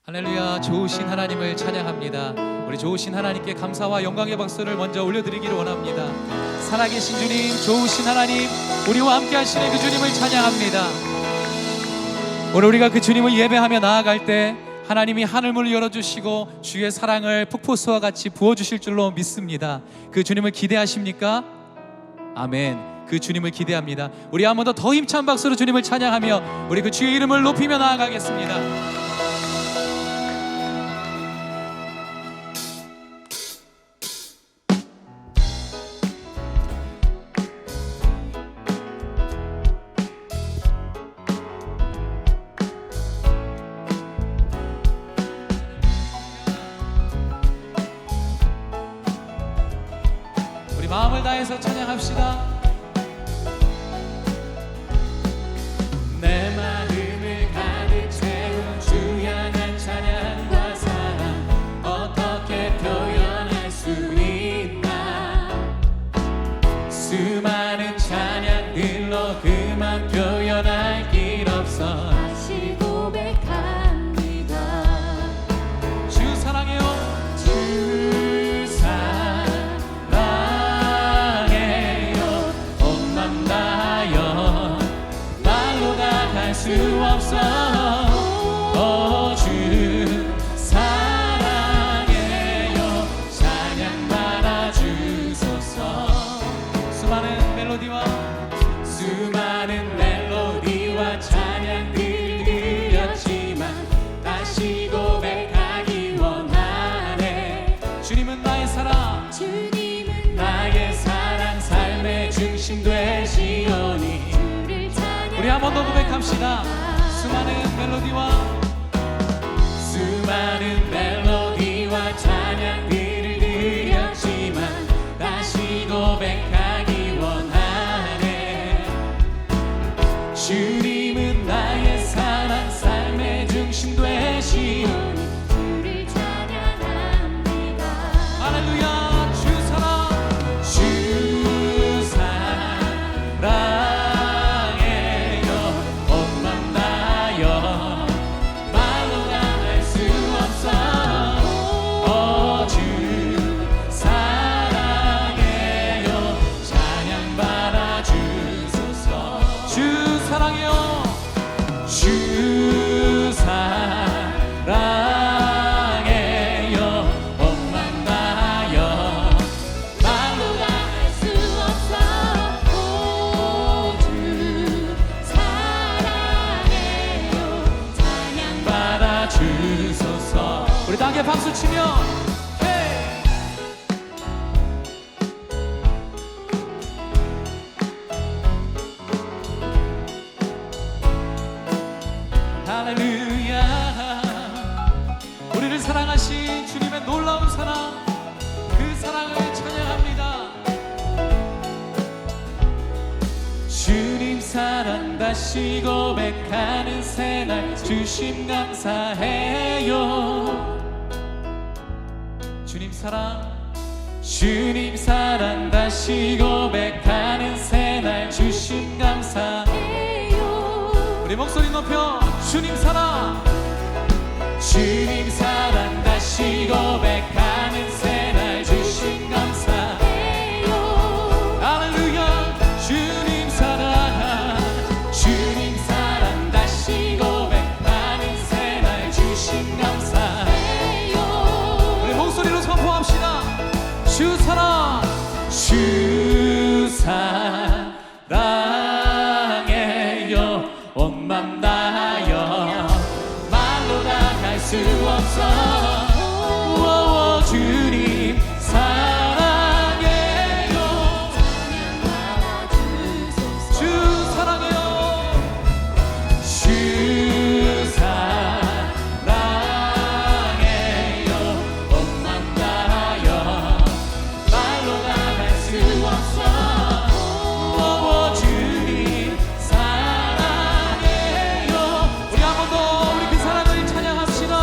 할렐루야. 좋으신 하나님을 찬양합니다. 우리 좋으신 하나님께 감사와 영광의 박수를 먼저 올려드리기를 원합니다. 살아계신 주님, 좋으신 하나님, 우리와 함께 하시는 그 주님을 찬양합니다. 오늘 우리가 그 주님을 예배하며 나아갈 때 하나님이 하늘문을 열어주시고 주의 사랑을 폭포수와 같이 부어주실 줄로 믿습니다. 그 주님을 기대하십니까? 아멘. 그 주님을 기대합니다. 우리 한 번 더 힘찬 박수로 주님을 찬양하며 우리 그 주의 이름을 높이며 나아가겠습니다. 마음을 다해서 찬양합시다. 내 마음을 가득 채운 주 향한 찬양과 사랑 어떻게 표현할 수 있나. 수많은 찬양들로 그만 표현할 길 없어 다시 고백합니다. 주 사랑해요. 주 수 없어. 주 사랑해요. 찬양 받아주소서. 수많은 멜로디와 찬양들 드렸지만 다시 고백하기 원하네. 주님은 나의 사랑, 주님은 나의 사랑, 삶의 중심 되시오니. 우리 한 번 더 고백합시다. 수많은 멜로디와 찬양들을 드렸지만 다시 고백하기 원하네. 주님은 나의 사랑, 삶의 중심 되시오니 주를 찬양합니다. 할렐루야. 주 사랑, 주 사랑 우리 다 함께 박수 치며 헤이! 할렐루야. 우리를 사랑하신 주님의 놀라운 사랑, 그 사랑을 찬양합니다. 주님 사랑 다시 고백하는 새날 주심 감사해요. 주님 사랑 다시 고백하는 새날 주심 감사해요. 우리 목소리 높여 주님 사랑 다시 고백하는 새날 주심 감사해요. 할렐루야. 주님 사랑 다시 고백하는 새날 주심 감사해요. 우리 목소리로 선포합시다. 주 사랑해요. 온 맘 다하여 말로 다 할 수 없어. 주님 사랑해요. 주 사랑해요. 주 사랑해요. 온 맘 다하여 말로 다 할 수 없어. 주님 사랑해요. 우리 한 번 더 우리 그 사랑을 찬양합시다.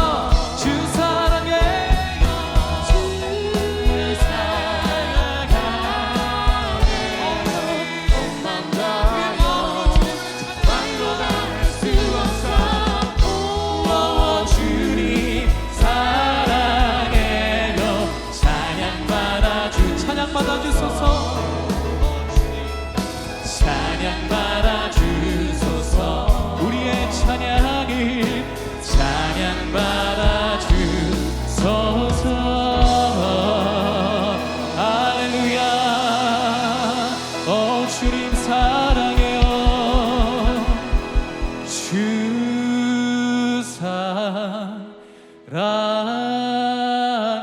주 사랑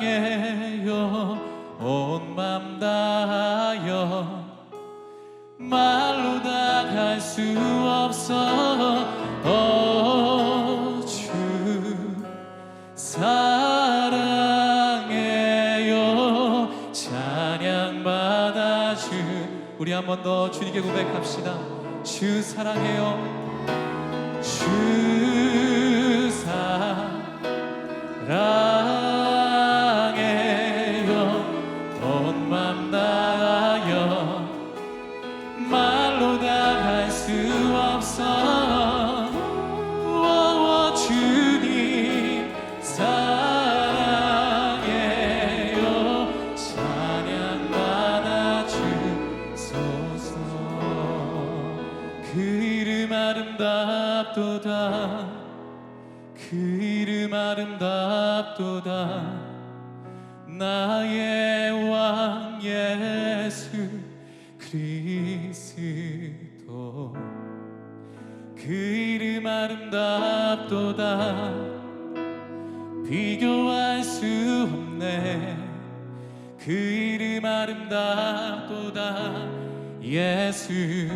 사랑해요 온 맘 다하여 말로 다 할 수 없어 주 사랑해요 찬양 받아주 우리 한 번 더 주님께 고백합시다. 주 사랑해요 주 사랑해요 온 맘 다하여 말로 다 할 수 없어 주님 사랑해요 찬양 받아 주소서. 그 이름 아름답도다 그 이름 아름답도다 나의 왕 예수 그리스도 그 이름 아름답도다 비교할 수 없네 그 이름 아름답도다 예수의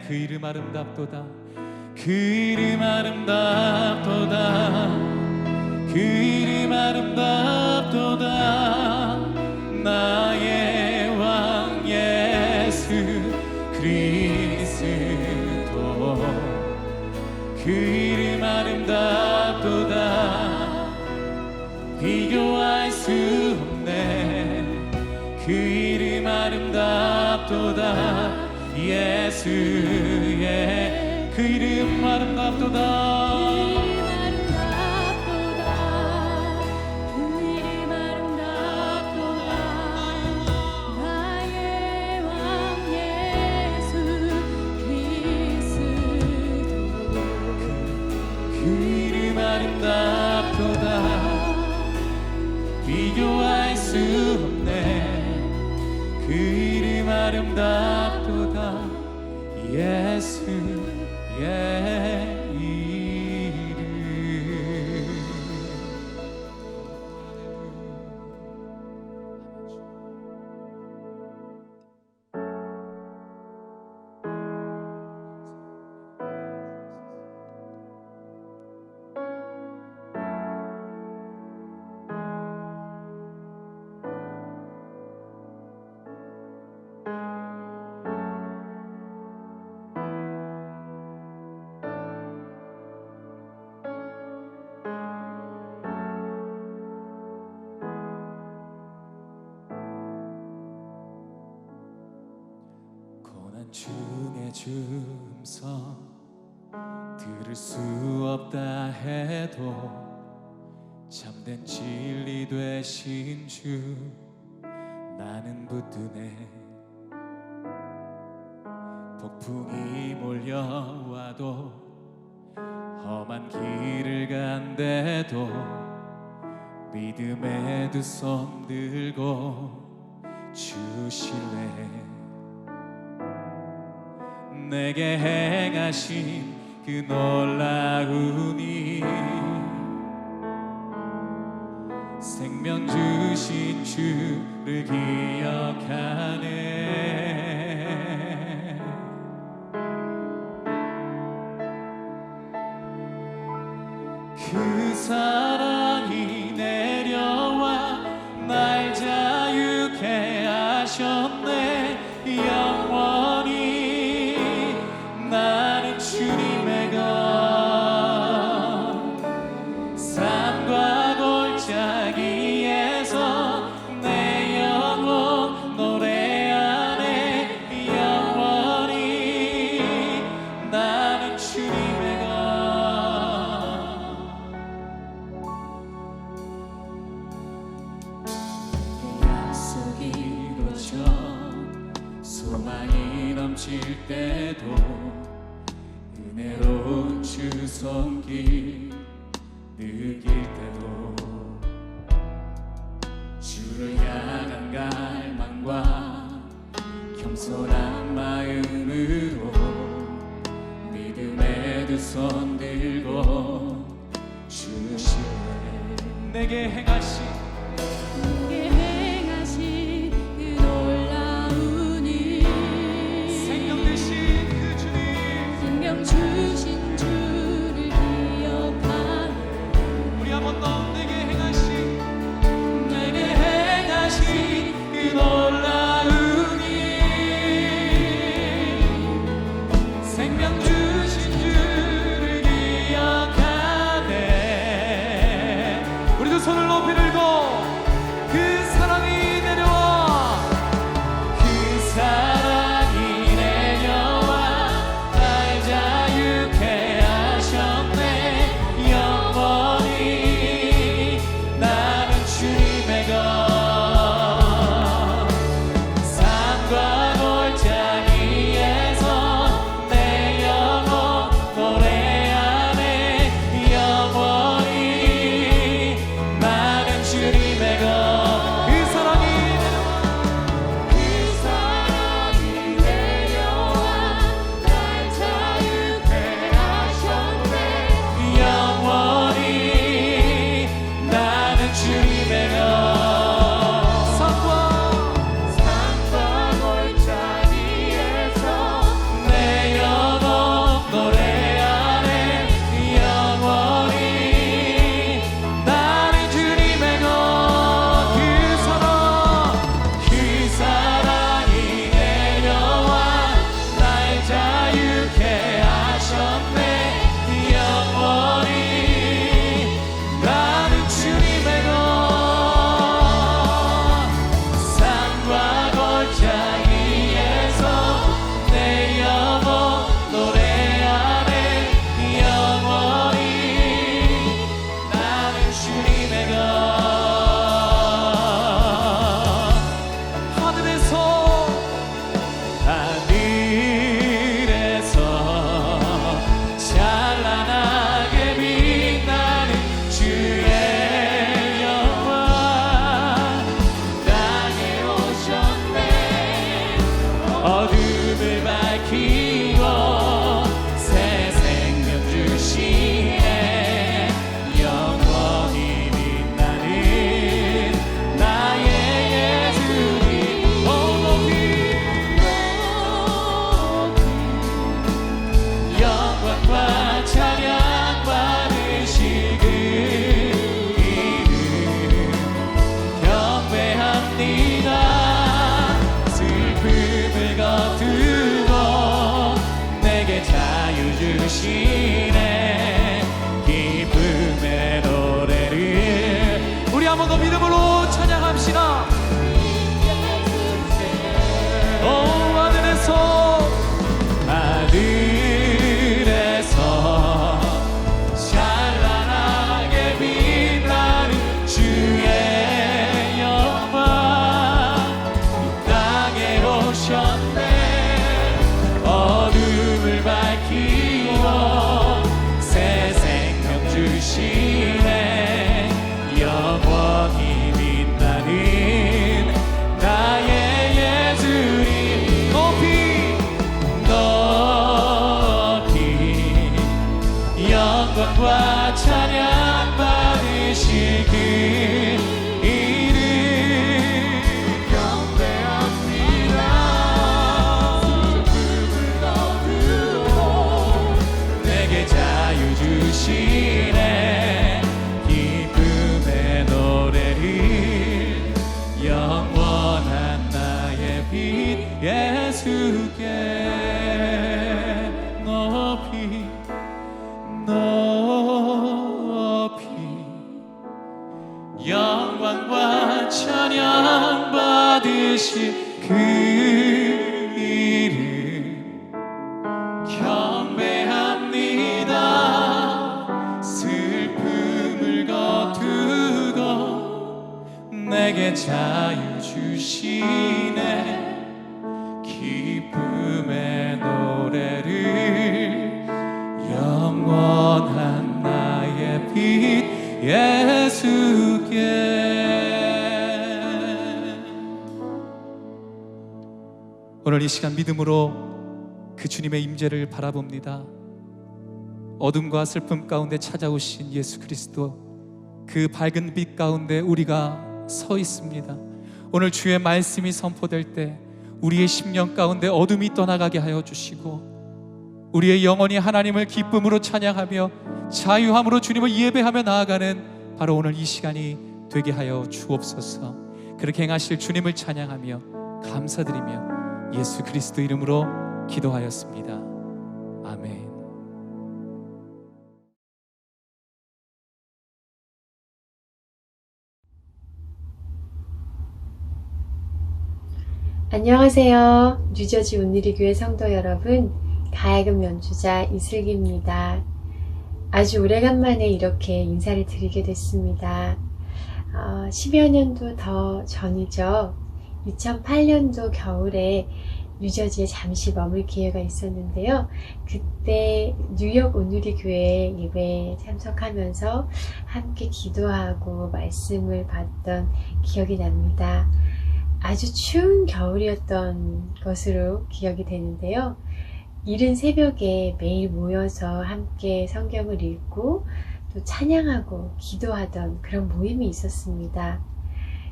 그 이름 아름답도다 그 이름 아름답도다 그 이름 아름답도다 나의 왕 예수 그리스도 그 이름 아름답도다 비교할 수 없네 그 이름 아름답도다 예수의 그 이름 아름답도다 비교할 수 없네 그 이름 아름답도다 예수의 이름. 중에 주음성 들을 수 없다 해도 참된 진리 되신 주 나는 붙드네 폭풍이 몰려와도 험한 길을 간대도 믿음의 두 손 들고 주실래 내게 행하신 그 놀라운 일 생명 주신 주를 기억하네 그 사랑이 내려와 날 자유케 하셨네 영원히 나는 주님의 것 삶과 골짜기에서 내 영혼 노래하네 영원히 나는 주님의 것 약속이 이루어져 소망이 넘칠 때도 은혜로운 주 손길 느낄 때도 주를 향한 갈망과 겸손한 마음으로 믿음의 두 손 들고 내게 행하신 내게 행하신 그 놀라운 일 생명 되신 그 주님 생명 주신 주를 기억하며 우리 한 번 더 내게 행하신 그 놀라운 일 생명 주신 주를 기억하네 우리도 손을 높이 들고 그 사랑이 내려와 그 사랑이 내려와 날 자유케 하셨네 영원히 나는 주님의 것 산과 골짜기에서 내 영혼 노래하네 영원히 나는 주님의 것 그 사랑이 내려와 날 자유케 하셨네 영원히 나는 주님의 것 산과 골짜기에서 내 영혼 노래하네 영원히 나는 주님의 것 그 사랑이 내려와 날 자유케 하셨네 영원히 나는 주님의 것 산과 골짜기에서 내 영혼 노래하네 영원히 나는 주님의 것 하늘에서 찬란하게 빛나는 주의 영광 땅에 오셨네 어둠을 밝히고 새 생명 주시네 영원히 빛나는 나의 예수님 높이 영광과 찬양 받으실 그 이름 경배합니다 슬픔을 거두고 내게 자유 주시네 기쁨의 노래를 우리 한 번 더 믿음으로 찬양합시다 오 하늘에서 찬란하게 빛나는 주의 영광 땅에 오셨네 어둠을 밝히고 새 생명 주시네 영원히 빛나는 나의 예수님 높이 영광과 찬양 받으실 그 이름 경배합니다 슬픔을 거두고 내게 자유 주시네 기쁨의 노래를 영원한 나의 빛 예수께 높이 영광과 찬양 받으실 그 이름 경배합니다 슬픔을 거두고 내게 자유 주시네 기쁨의 노래를 영원한 나의 빛 예수께 오늘 이 시간 믿음으로 그 주님의 임재를 바라봅니다. 어둠과 슬픔 가운데 찾아오신 예수 그리스도 그 밝은 빛 가운데 우리가 서 있습니다. 오늘 주의 말씀이 선포될 때 우리의 심령 가운데 어둠이 떠나가게 하여 주시고 우리의 영혼이 하나님을 기쁨으로 찬양하며 자유함으로 주님을 예배하며 나아가는 바로 오늘 이 시간이 되게 하여 주옵소서. 그렇게 행하실 주님을 찬양하며 감사드리며 예수 그리스도 이름으로 기도하였습니다. 아멘. 안녕하세요. 뉴저지 온누리교회 성도 여러분, 가야금 연주자 이슬기입니다. 아주 오래간만에 이렇게 인사를 드리게 됐습니다. 10여 년도 더 전이죠. 2008년도 겨울에 뉴저지에 잠시 머물 기회가 있었는데요. 그때 뉴욕 온누리교회 예배에 참석하면서 함께 기도하고 말씀을 받던 기억이 납니다. 아주 추운 겨울이었던 것으로 기억이 되는데요. 이른 새벽에 매일 모여서 함께 성경을 읽고 또 찬양하고 기도하던 그런 모임이 있었습니다.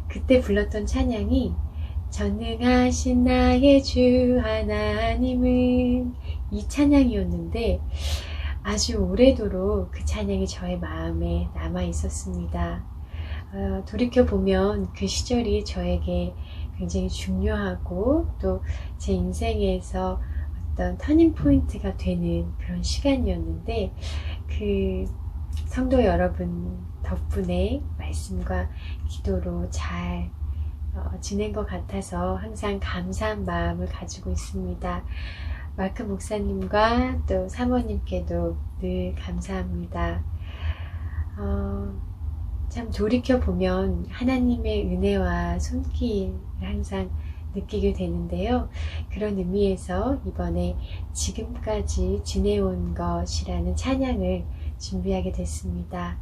그때 불렀던 찬양이 전능하신 나의 주 하나님은 이 찬양이었는데 아주 오래도록 그 찬양이 저의 마음에 남아 있었습니다. 돌이켜보면 그 시절이 저에게 굉장히 중요하고 또 제 인생에서 어떤 터닝 포인트가 되는 그런 시간이었는데 그 성도 여러분 덕분에 말씀과 기도로 잘 지낸 것 같아서 항상 감사한 마음을 가지고 있습니다. 마크 목사님과 또 사모님께도 늘 감사합니다. 참 돌이켜보면 하나님의 은혜와 손길을 항상 느끼게 되는데요. 그런 의미에서 이번에 지금까지 지내온 것이라는 찬양을 준비하게 됐습니다.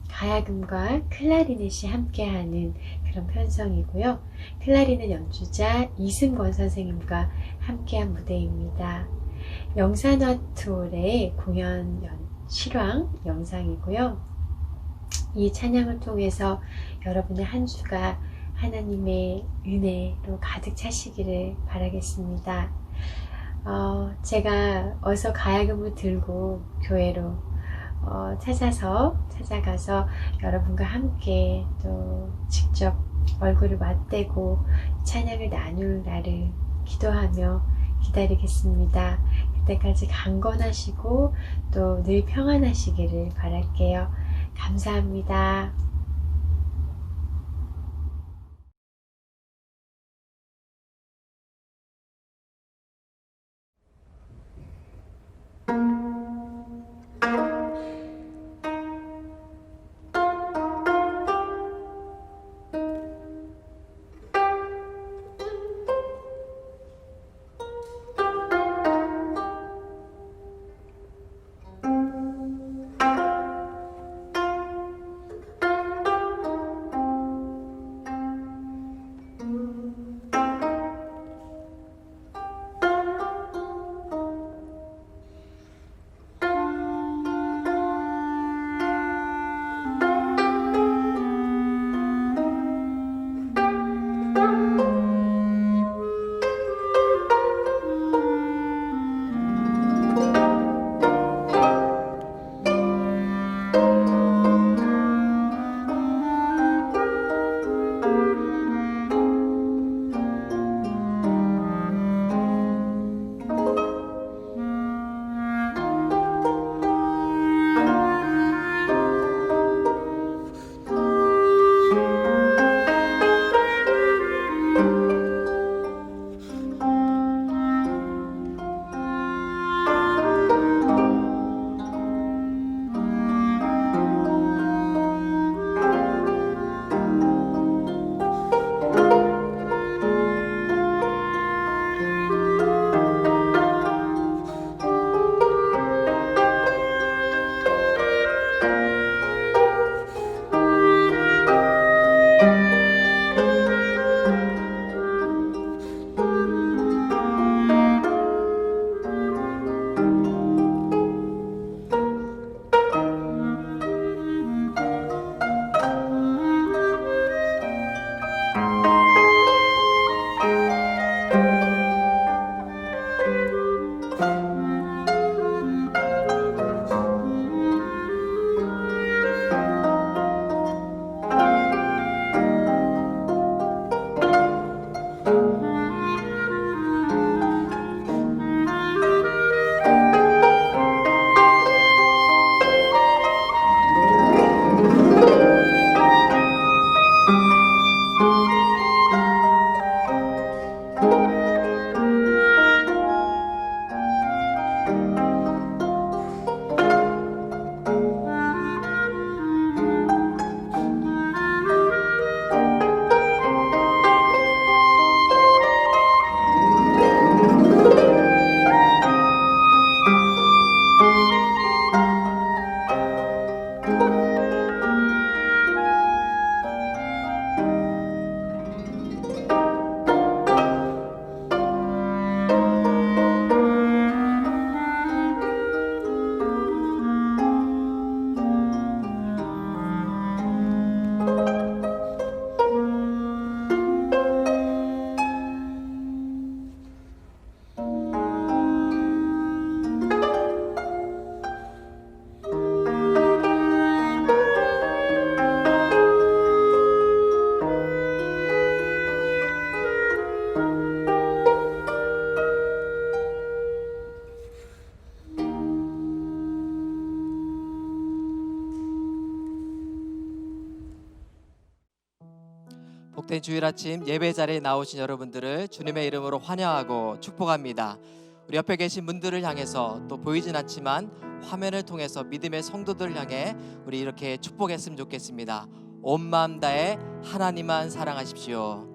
가야금과 클라리넷이 함께하는 그런 편성이고요. 클라리넷 연주자 이승권 선생님과 함께한 무대입니다. 영산화투홀의 공연 실황 영상이고요. 이 찬양을 통해서 여러분의 한 주가 하나님의 은혜로 가득 차시기를 바라겠습니다. 제가 어서 가야금을 들고 교회로 찾아가서 여러분과 함께 또 직접 얼굴을 맞대고 찬양을 나눌 날을 기도하며 기다리겠습니다. 그때까지 강건하시고 또 늘 평안하시기를 바랄게요. 감사합니다. 복된 주일 아침 예배 자리에 나오신 여러분들을 주님의 이름으로 환영하고 축복합니다. 우리 옆에 계신 분들을 향해서 또 보이진 않지만 화면을 통해서 믿음의 성도들을 향해 우리 이렇게 축복했으면 좋겠습니다. 온 마음 다해 하나님만 사랑하십시오.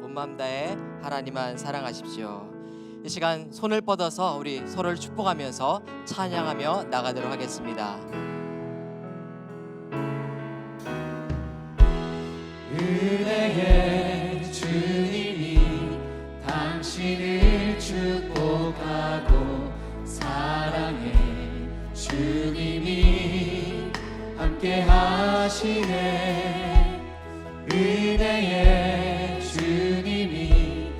온 마음 다해 하나님만 사랑하십시오. 이 시간 손을 뻗어서 우리 서로를 축복하면서 찬양하며 나가도록 하겠습니다. 은혜의 주님이 당신을 축복하고 사랑의 주님이 함께 하시네. 은혜의 주님이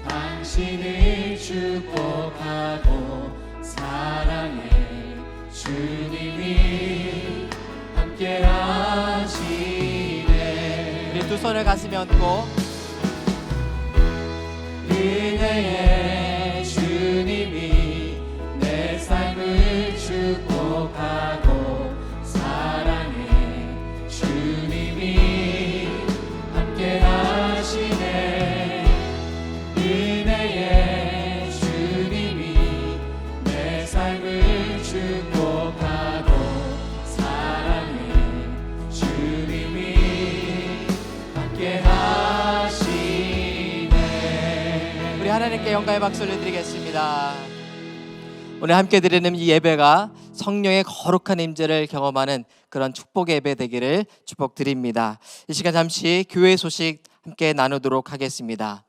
당신을 축복하고 사랑의 주님이 함께 하시네. 우리 두 손을 가슴에 얹고 은혜의 주님이 내 삶을 축복하고 사랑의 주님이 함께 하시네. 은혜의 주님이 내 삶을 축복하고 사랑의 주님이 함께 하시네. 우리 하나님께 영광의 박수를 드리겠습니다. 오늘 함께 드리는 이 예배가 성령의 거룩한 임재를 경험하는 그런 축복의 예배 되기를 축복드립니다. 이 시간 잠시 교회 소식 함께 나누도록 하겠습니다.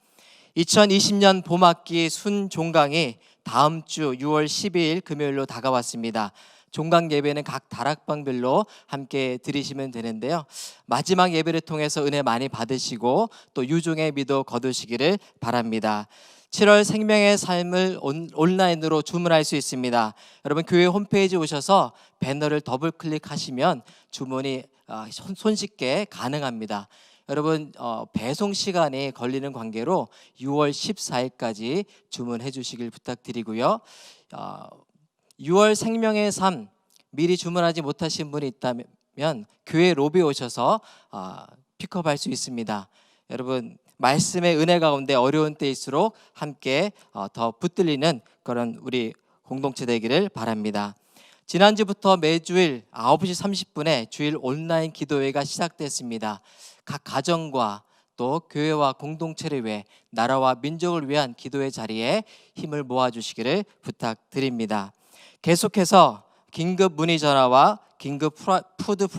2020년 봄학기 순종강이 다음 주 6월 12일 금요일로 다가왔습니다. 종강 예배는 각 다락방별로 함께 드리시면 되는데요. 마지막 예배를 통해서 은혜 많이 받으시고 또 유종의 미도 거두시기를 바랍니다. 7월 생명의 삶을 온라인으로 주문할 수 있습니다. 여러분 교회 홈페이지 오셔서 배너를 더블 클릭하시면 주문이 손쉽게 가능합니다. 여러분 배송 시간이 걸리는 관계로 6월 14일까지 주문해 주시길 부탁드리고요. 6월 생명의 삶 미리 주문하지 못하신 분이 있다면 교회 로비 오셔서 픽업할 수 있습니다. 여러분 말씀의 은혜 가운데 어려운 때일수록 함께 더 붙들리는 그런 우리 공동체 되기를 바랍니다. 지난주부터 매주일 9시 30분에 주일 온라인 기도회가 시작됐습니다. 각 가정과 또 교회와 공동체를 위해 나라와 민족을 위한 기도의 자리에 힘을 모아주시기를 부탁드립니다. 계속해서 긴급 문의 전화와 긴급 푸드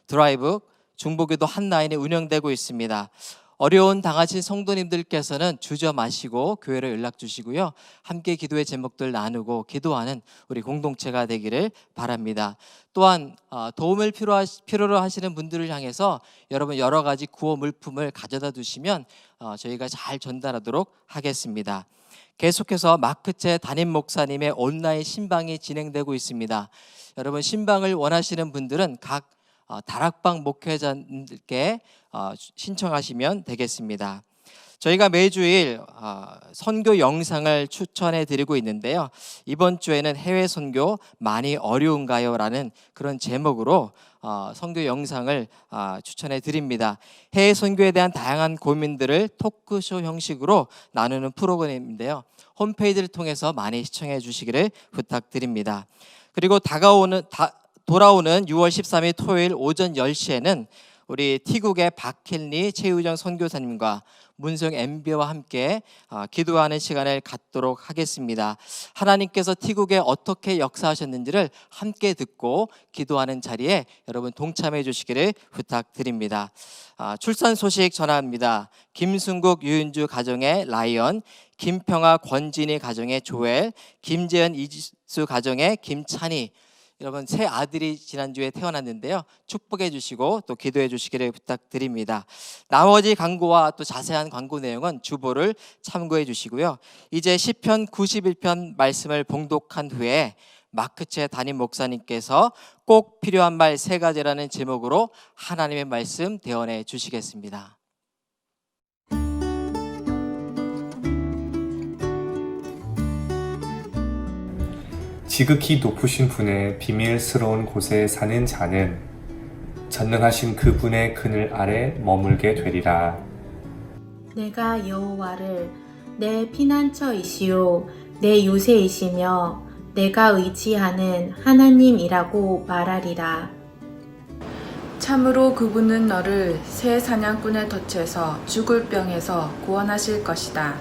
드라이브 중보기도 한 라인이 운영되고 있습니다. 어려운 당하신 성도님들께서는 주저 마시고 교회로 연락 주시고요. 함께 기도의 제목들 나누고 기도하는 우리 공동체가 되기를 바랍니다. 또한 도움을 필요로 하시는 분들을 향해서 여러분 여러 가지 구호 물품을 가져다 두시면 저희가 잘 전달하도록 하겠습니다. 계속해서 마크체 담임 목사님의 온라인 신방이 진행되고 있습니다. 여러분 신방을 원하시는 분들은 각 다락방 목회자님들께 신청하시면 되겠습니다. 저희가 매주일 선교 영상을 추천해 드리고 있는데요. 이번 주에는 해외 선교 많이 어려운가요? 라는 그런 제목으로 선교 영상을 추천해 드립니다. 해외 선교에 대한 다양한 고민들을 토크쇼 형식으로 나누는 프로그램인데요. 홈페이지를 통해서 많이 시청해 주시기를 부탁드립니다. 그리고 돌아오는 6월 13일 토요일 오전 10시에는 우리 T국의 박힐리 최유정 선교사님과 문성 MB와 함께 기도하는 시간을 갖도록 하겠습니다. 하나님께서 T국에 어떻게 역사하셨는지를 함께 듣고 기도하는 자리에 여러분 동참해 주시기를 부탁드립니다. 출산 소식 전합니다. 김순국 유윤주 가정의 라이언, 김평아 권진희 가정의 조엘, 김재현 이지수 가정의 김찬희, 여러분 새 아들이 지난주에 태어났는데요. 축복해 주시고 또 기도해 주시기를 부탁드립니다. 나머지 광고와 또 자세한 광고 내용은 주보를 참고해 주시고요. 이제 시편 91편 말씀을 봉독한 후에 마크체 담임 목사님께서 꼭 필요한 말 3가지라는 제목으로 하나님의 말씀 대언해 주시겠습니다. 지극히 높으신 분의 비밀스러운 곳에 사는 자는 전능하신 그분의 그늘 아래 머물게 되리라. 내가 여호와를 내 피난처이시요 내 요새이시며 내가 의지하는 하나님이라고 말하리라. 참으로 그분은 너를 새 사냥꾼의 덫에서 죽을 병에서 구원하실 것이다.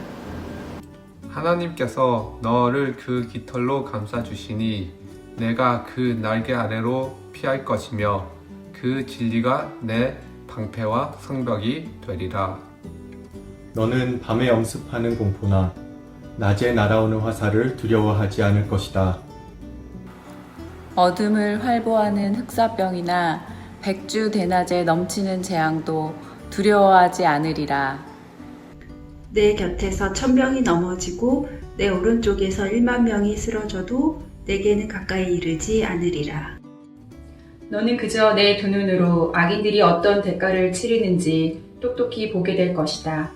하나님께서 너를 그 깃털로 감싸주시니 내가 그 날개 아래로 피할 것이며 그 진리가 내 방패와 성벽이 되리라. 너는 밤에 엄습하는 공포나 낮에 날아오는 화살을 두려워하지 않을 것이다. 어둠을 활보하는 흑사병이나 백주 대낮에 넘치는 재앙도 두려워하지 않으리라. 내 곁에서 1000명이 넘어지고 내 오른쪽에서 1만 명이 쓰러져도 내게는 가까이 이르지 않으리라. 너는 그저 내 두 눈으로 악인들이 어떤 대가를 치르는지 똑똑히 보게 될 것이다.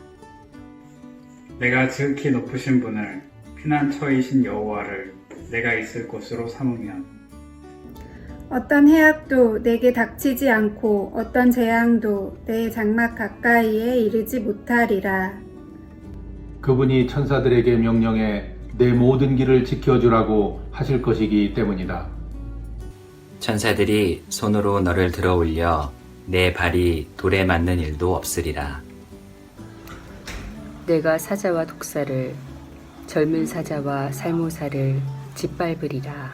내가 지극히 높으신 분을 피난처이신 여호와를 내가 있을 곳으로 삼으면 어떤 해악도 내게 닥치지 않고 어떤 재앙도 내 장막 가까이에 이르지 못하리라. 그분이 천사들에게 명령해 내 모든 길을 지켜주라고 하실 것이기 때문이다. 천사들이 손으로 너를 들어 올려 내 발이 돌에 맞는 일도 없으리라. 내가 사자와 독사를 젊은 사자와 살모사를 짓밟으리라.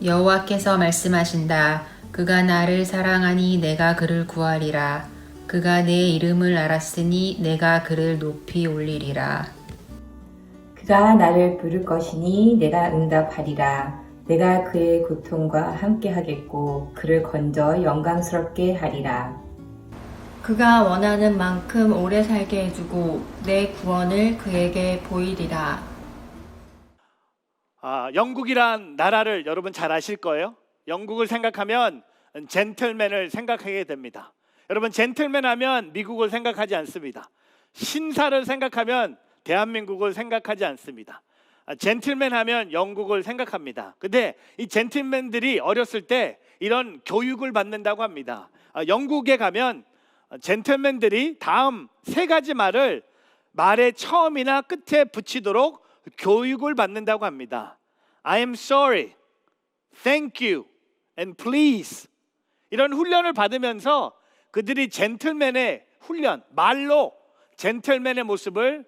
여호와께서 말씀하신다. 그가 나를 사랑하니 내가 그를 구하리라. 그가 내 이름을 알았으니 내가 그를 높이 올리리라. 그가 나를 부를 것이니 내가 응답하리라. 내가 그의 고통과 함께 하겠고 그를 건져 영광스럽게 하리라. 그가 원하는 만큼 오래 살게 해주고 내 구원을 그에게 보이리라. 영국이란 나라를 여러분 잘 아실 거예요. 영국을 생각하면 젠틀맨을 생각하게 됩니다. 여러분 젠틀맨 하면 미국을 생각하지 않습니다. 신사를 생각하면 대한민국을 생각하지 않습니다. 젠틀맨 하면 영국을 생각합니다. 근데 이 젠틀맨들이 어렸을 때 이런 교육을 받는다고 합니다. 영국에 가면 젠틀맨들이 다음 세 가지 말을 말의 처음이나 끝에 붙이도록 교육을 받는다고 합니다. I am sorry, thank you, and please. 이런 훈련을 받으면서 그들이 젠틀맨의 훈련, 말로 젠틀맨의 모습을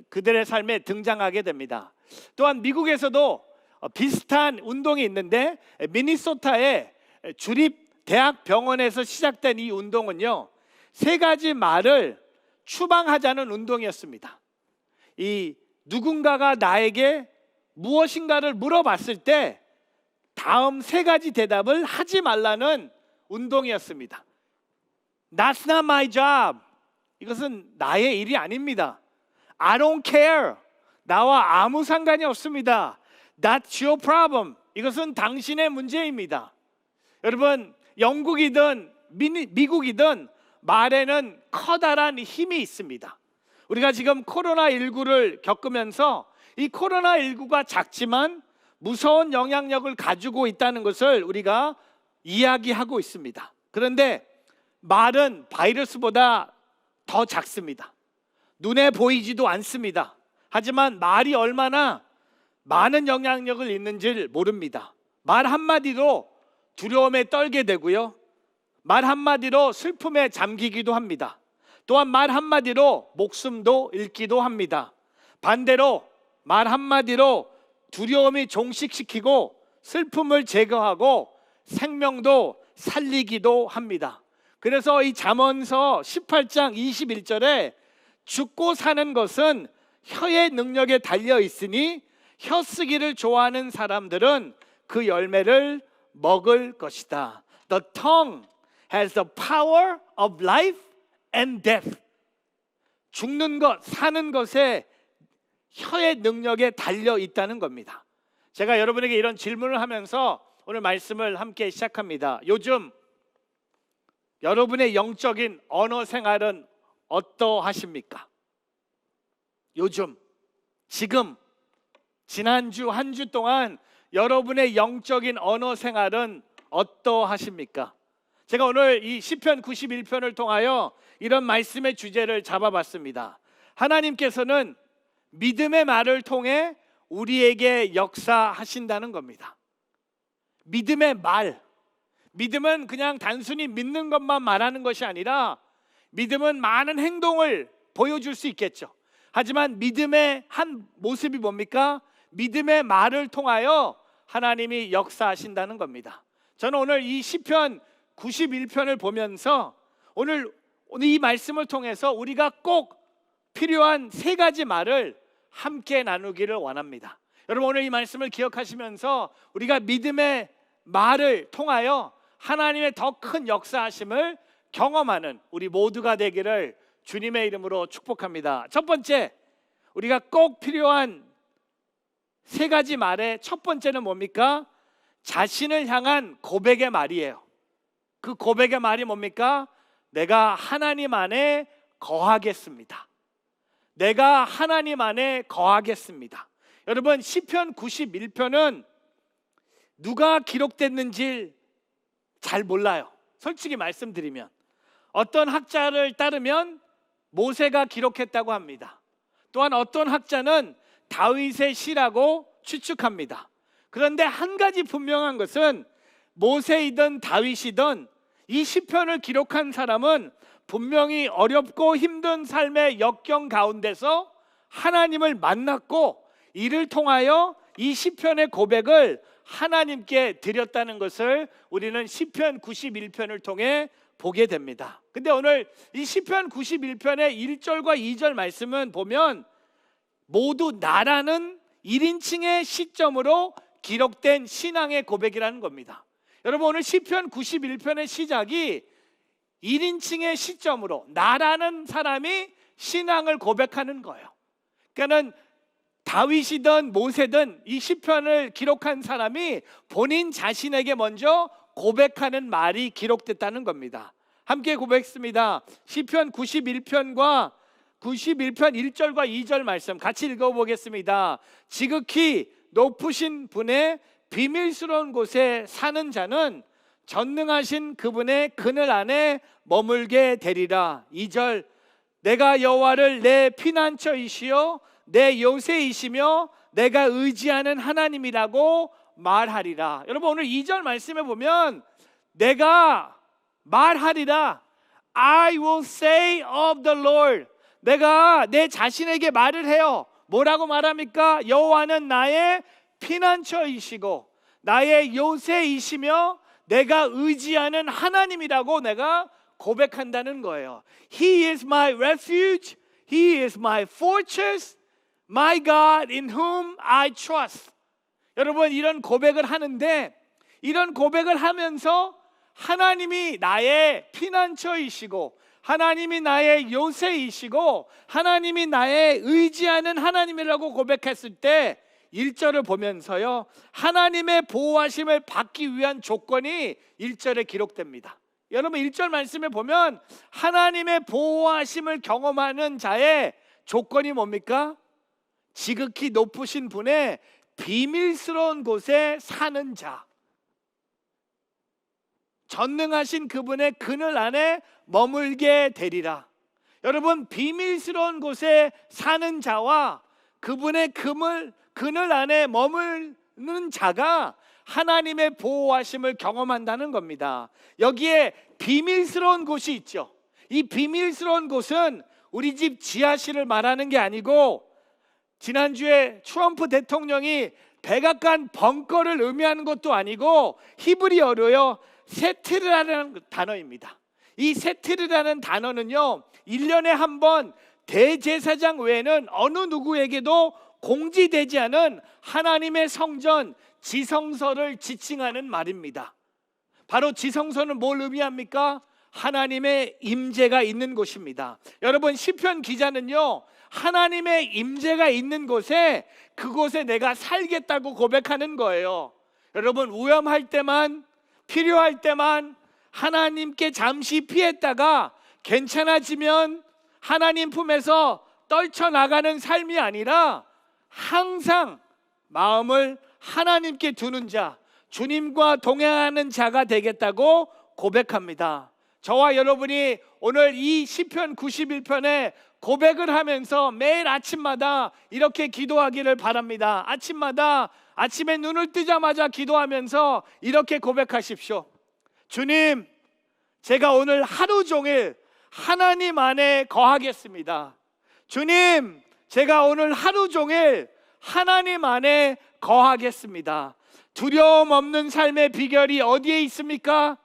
그들의 삶에 등장하게 됩니다. 또한 미국에서도 비슷한 운동이 있는데 미니소타의 주립대학병원에서 시작된 이 운동은요, 세 가지 말을 추방하자는 운동이었습니다. 이 누군가가 나에게 무엇인가를 물어봤을 때 다음 세 가지 대답을 하지 말라는 운동이었습니다. That's not my job. 이것은 나의 일이 아닙니다. I don't care. 나와 아무 상관이 없습니다. That's your problem. 이것은 당신의 문제입니다. 여러분, 영국이든 미국이든 말에는 커다란 힘이 있습니다. 우리가 지금 코로나19를 겪으면서 이 코로나19가 작지만 무서운 영향력을 가지고 있다는 것을 우리가 이야기하고 있습니다. 그런데 말은 바이러스보다 더 작습니다. 눈에 보이지도 않습니다. 하지만 말이 얼마나 많은 영향력을 있는지를 모릅니다. 말 한마디로 두려움에 떨게 되고요, 말 한마디로 슬픔에 잠기기도 합니다. 또한 말 한마디로 목숨도 잃기도 합니다. 반대로 말 한마디로 두려움이 종식시키고 슬픔을 제거하고 생명도 살리기도 합니다. 그래서 이 잠언서 18장 21절에 죽고 사는 것은 혀의 능력에 달려 있으니 혀 쓰기를 좋아하는 사람들은 그 열매를 먹을 것이다. The tongue has the power of life and death. 죽는 것, 사는 것에 혀의 능력에 달려 있다는 겁니다. 제가 여러분에게 이런 질문을 하면서 오늘 말씀을 함께 시작합니다. 요즘 여러분의 영적인 언어 생활은 어떠하십니까? 요즘, 지금, 지난주 한 주 동안 여러분의 영적인 언어 생활은 어떠하십니까? 제가 오늘 이 시편 91편을 통하여 이런 말씀의 주제를 잡아봤습니다. 하나님께서는 믿음의 말을 통해 우리에게 역사하신다는 겁니다. 믿음의 말. 믿음은 그냥 단순히 믿는 것만 말하는 것이 아니라 믿음은 많은 행동을 보여줄 수 있겠죠. 하지만 믿음의 한 모습이 뭡니까? 믿음의 말을 통하여 하나님이 역사하신다는 겁니다. 저는 오늘 이 시편 91편을 보면서 오늘 이 말씀을 통해서 우리가 꼭 필요한 세 가지 말을 함께 나누기를 원합니다. 여러분 오늘 이 말씀을 기억하시면서 우리가 믿음의 말을 통하여 하나님의 더 큰 역사하심을 경험하는 우리 모두가 되기를 주님의 이름으로 축복합니다. 첫 번째, 우리가 꼭 필요한 세 가지 말의 첫 번째는 뭡니까? 자신을 향한 고백의 말이에요. 그 고백의 말이 뭡니까? 내가 하나님 안에 거하겠습니다. 내가 하나님 안에 거하겠습니다. 여러분 시편 91편은 누가 기록됐는지 잘 몰라요. 솔직히 말씀드리면 어떤 학자를 따르면 모세가 기록했다고 합니다. 또한 어떤 학자는 다윗의 시라고 추측합니다. 그런데 한 가지 분명한 것은 모세이든 다윗이든 이 시편을 기록한 사람은 분명히 어렵고 힘든 삶의 역경 가운데서 하나님을 만났고 이를 통하여 이 시편의 고백을 하나님께 드렸다는 것을 우리는 시편 91편을 통해 보게 됩니다. 근데 오늘 이 시편 91편의 1절과 2절 말씀은 보면 모두 나라는 1인칭의 시점으로 기록된 신앙의 고백이라는 겁니다. 여러분 오늘 시편 91편의 시작이 1인칭의 시점으로 나라는 사람이 신앙을 고백하는 거예요. 그러니까는 다윗이든 모세든 이 시편을 기록한 사람이 본인 자신에게 먼저 고백하는 말이 기록됐다는 겁니다. 함께 고백했습니다. 시편 91편과 91편 1절과 2절 말씀 같이 읽어보겠습니다. 지극히 높으신 분의 비밀스러운 곳에 사는 자는 전능하신 그분의 그늘 안에 머물게 되리라. 2절 내가 여호와를 내 피난처이시요 내 요새이시며 내가 의지하는 하나님이라고 말하리라. 여러분 오늘 2절 말씀에 보면 내가 말하리라. I will say of the Lord. 내가 내 자신에게 말을 해요. 뭐라고 말합니까? 여호와는 나의 피난처이시고 나의 요새이시며 내가 의지하는 하나님이라고 내가 고백한다는 거예요. He is my refuge. He is my fortress. My God in whom I trust. 여러분 이런 고백을 하는데 이런 고백을 하면서 하나님이 나의 피난처이시고 하나님이 나의 요새이시고 하나님이 나의 의지하는 하나님이라고 고백했을 때 1절을 보면서요 하나님의 보호하심을 받기 위한 조건이 1절에 기록됩니다. 여러분 1절 말씀에 보면 하나님의 보호하심을 경험하는 자의 조건이 뭡니까? 지극히 높으신 분의 비밀스러운 곳에 사는 자, 전능하신 그분의 그늘 안에 머물게 되리라. 여러분 비밀스러운 곳에 사는 자와 그분의 그늘 안에 머무는 자가 하나님의 보호하심을 경험한다는 겁니다. 여기에 비밀스러운 곳이 있죠. 이 비밀스러운 곳은 우리 집 지하실을 말하는 게 아니고 지난주에 트럼프 대통령이 백악관 벙커를 의미하는 것도 아니고 히브리어로요 세트르라는 단어입니다. 이 세트르라는 단어는요 1년에 한 번 대제사장 외에는 어느 누구에게도 공지되지 않은 하나님의 성전 지성소를 지칭하는 말입니다. 바로 지성소는 뭘 의미합니까? 하나님의 임재가 있는 곳입니다. 여러분 시편 기자는요 하나님의 임재가 있는 곳에 그곳에 내가 살겠다고 고백하는 거예요. 여러분 위험할 때만 필요할 때만 하나님께 잠시 피했다가 괜찮아지면 하나님 품에서 떨쳐나가는 삶이 아니라 항상 마음을 하나님께 두는 자, 주님과 동행하는 자가 되겠다고 고백합니다. 저와 여러분이 오늘 이 시편 91편에 고백을 하면서 매일 아침마다 이렇게 기도하기를 바랍니다. 아침마다 아침에 눈을 뜨자마자 기도하면서 이렇게 고백하십시오. 주님, 제가 오늘 하루 종일 하나님 안에 거하겠습니다. 주님, 제가 오늘 하루 종일 하나님 안에 거하겠습니다. 두려움 없는 삶의 비결이 어디에 있습니까?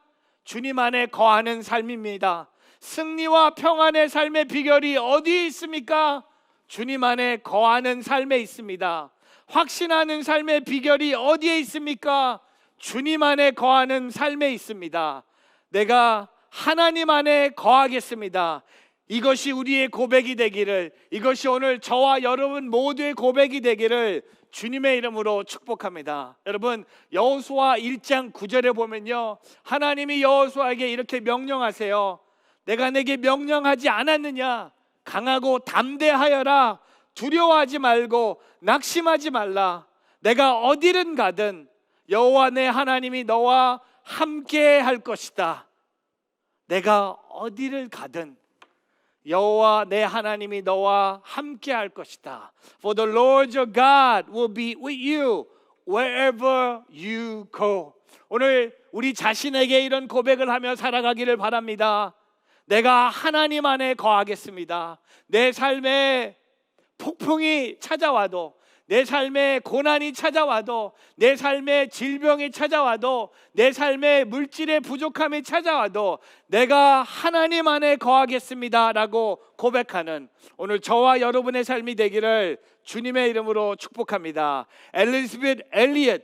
주님 안에 거하는 삶입니다. 승리와 평안의 삶의 비결이 어디에 있습니까? 주님 안에 거하는 삶에 있습니다. 확신하는 삶의 비결이 어디에 있습니까? 주님 안에 거하는 삶에 있습니다. 내가 하나님 안에 거하겠습니다. 이것이 우리의 고백이 되기를, 이것이 오늘 저와 여러분 모두의 고백이 되기를 주님의 이름으로 축복합니다. 여러분, 여호수아 1장 9절에 보면요, 하나님이 여호수아에게 이렇게 명령하세요. 내가 내게 명령하지 않았느냐? 강하고 담대하여라. 두려워하지 말고 낙심하지 말라. 내가 어디든 가든 여호와 내 하나님이 너와 함께 할 것이다. 내가 어디를 가든 여호와 내 하나님이 너와 함께 할 것이다. For the Lord your God will be with you wherever you go. 오늘 우리 자신에게 이런 고백을 하며 살아가기를 바랍니다. 내가 하나님 안에 거하겠습니다. 내 삶에 폭풍이 찾아와도, 내 삶에 고난이 찾아와도, 내 삶에 질병이 찾아와도, 내 삶에 물질의 부족함이 찾아와도 내가 하나님 안에 거하겠습니다 라고 고백하는 오늘 저와 여러분의 삶이 되기를 주님의 이름으로 축복합니다. 엘리자베트 엘리엇,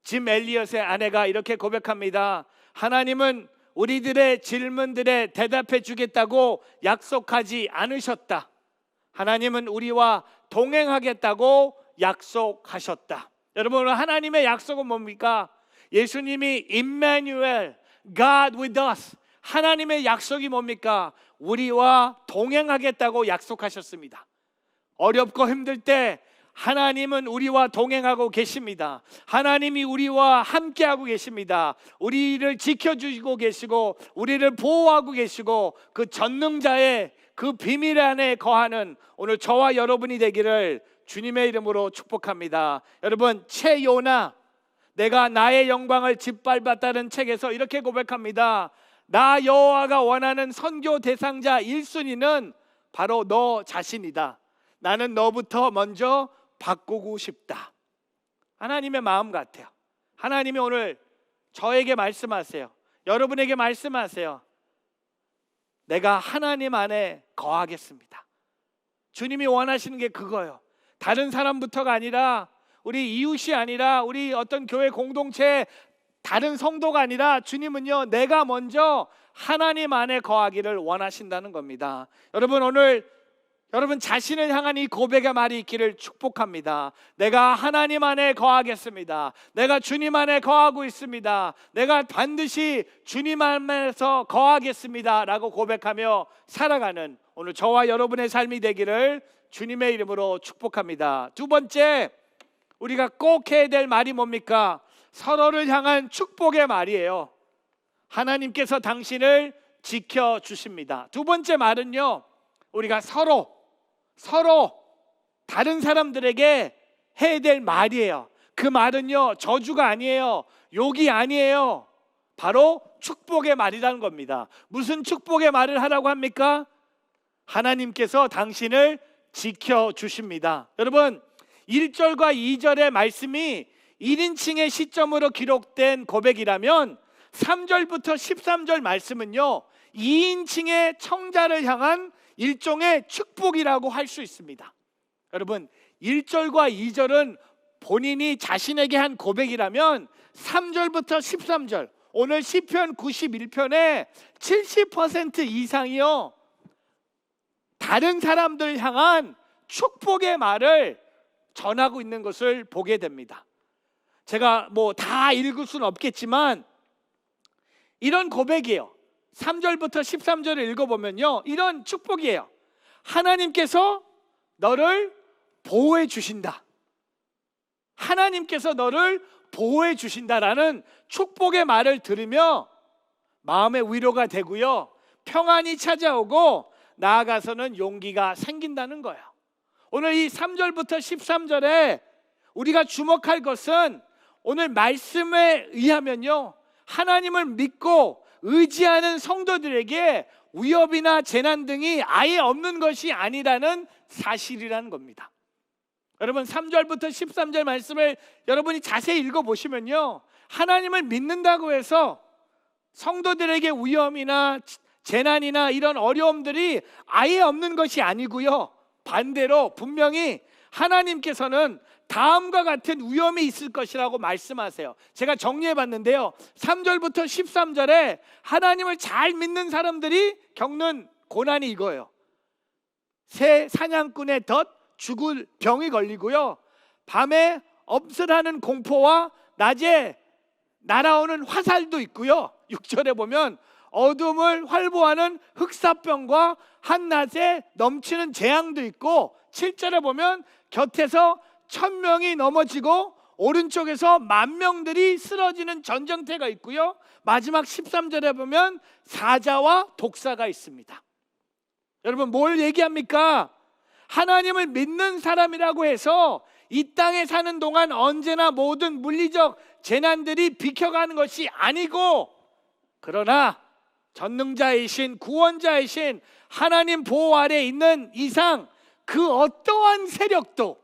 짐 엘리엇의 아내가 이렇게 고백합니다. 하나님은 우리들의 질문들에 대답해 주겠다고 약속하지 않으셨다. 하나님은 우리와 동행하겠다고 약속하셨다. 여러분, 하나님의 약속은 뭡니까? 예수님이 임마누엘, God with us, 하나님의 약속이 뭡니까? 우리와 동행하겠다고 약속하셨습니다. 어렵고 힘들 때 하나님은 우리와 동행하고 계십니다. 하나님이 우리와 함께하고 계십니다. 우리를 지켜주시고 계시고 우리를 보호하고 계시고 그 전능자의 그 비밀 안에 거하는 오늘 저와 여러분이 되기를 주님의 이름으로 축복합니다. 여러분, 최요나, 내가 나의 영광을 짓밟았다는 책에서 이렇게 고백합니다. 나 여호와가 원하는 선교 대상자 1순위는 바로 너 자신이다. 나는 너부터 먼저 바꾸고 싶다. 하나님의 마음 같아요. 하나님이 오늘 저에게 말씀하세요. 여러분에게 말씀하세요. 내가 하나님 안에 거하겠습니다. 주님이 원하시는 게 그거예요. 다른 사람부터가 아니라, 우리 이웃이 아니라, 우리 어떤 교회 공동체 다른 성도가 아니라 주님은요, 내가 먼저 하나님 안에 거하기를 원하신다는 겁니다. 여러분, 오늘 여러분 자신을 향한 이 고백의 말이 있기를 축복합니다. 내가 하나님 안에 거하겠습니다. 내가 주님 안에 거하고 있습니다. 내가 반드시 주님 안에서 거하겠습니다 라고 고백하며 살아가는 오늘 저와 여러분의 삶이 되기를 주님의 이름으로 축복합니다. 두 번째, 우리가 꼭 해야 될 말이 뭡니까? 서로를 향한 축복의 말이에요. 하나님께서 당신을 지켜주십니다. 두 번째 말은요, 우리가 서로 다른 사람들에게 해야 될 말이에요. 그 말은요, 저주가 아니에요. 욕이 아니에요. 바로 축복의 말이라는 겁니다. 무슨 축복의 말을 하라고 합니까? 하나님께서 당신을 지켜주십니다. 여러분, 1절과 2절의 말씀이 1인칭의 시점으로 기록된 고백이라면 3절부터 13절 말씀은요, 2인칭의 청자를 향한 일종의 축복이라고 할 수 있습니다. 여러분, 1절과 2절은 본인이 자신에게 한 고백이라면 3절부터 13절, 오늘 시편 91편의 70% 이상이요, 다른 사람들 향한 축복의 말을 전하고 있는 것을 보게 됩니다. 제가 뭐 다 읽을 수는 없겠지만 이런 고백이에요. 3절부터 13절을 읽어보면요, 이런 축복이에요. 하나님께서 너를 보호해 주신다. 하나님께서 너를 보호해 주신다라는 축복의 말을 들으며 마음의 위로가 되고요, 평안이 찾아오고 나아가서는 용기가 생긴다는 거예요. 오늘 이 3절부터 13절에 우리가 주목할 것은 오늘 말씀에 의하면요, 하나님을 믿고 의지하는 성도들에게 위협이나 재난 등이 아예 없는 것이 아니라는 사실이라는 겁니다. 여러분 3절부터 13절 말씀을 여러분이 자세히 읽어보시면요, 하나님을 믿는다고 해서 성도들에게 위험이나 재난이나 이런 어려움들이 아예 없는 것이 아니고요, 반대로 분명히 하나님께서는 다음과 같은 위험이 있을 것이라고 말씀하세요. 제가 정리해 봤는데요, 3절부터 13절에 하나님을 잘 믿는 사람들이 겪는 고난이 이거예요. 새 사냥꾼의 덫, 죽을 병이 걸리고요, 밤에 엄슬하는 공포와 낮에 날아오는 화살도 있고요, 6절에 보면 어둠을 활보하는 흑사병과 한낮에 넘치는 재앙도 있고, 7절에 보면 곁에서 1000명이 넘어지고 오른쪽에서 10,000명들이 쓰러지는 전쟁터가 있고요, 마지막 13절에 보면 사자와 독사가 있습니다. 여러분 뭘 얘기합니까? 하나님을 믿는 사람이라고 해서 이 땅에 사는 동안 언제나 모든 물리적 재난들이 비켜가는 것이 아니고, 그러나 전능자이신 구원자이신 하나님 보호 아래 있는 이상 그 어떠한 세력도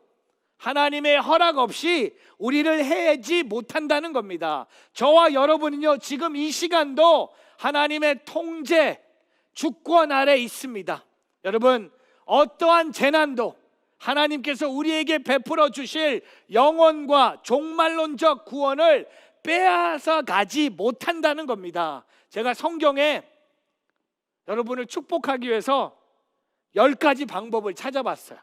하나님의 허락 없이 우리를 해하지 못한다는 겁니다. 저와 여러분은요, 지금 이 시간도 하나님의 통제, 주권 아래 있습니다. 여러분 어떠한 재난도 하나님께서 우리에게 베풀어 주실 영원과 종말론적 구원을 빼앗아 가지 못한다는 겁니다. 제가 성경에 여러분을 축복하기 위해서 10가지 방법을 찾아봤어요.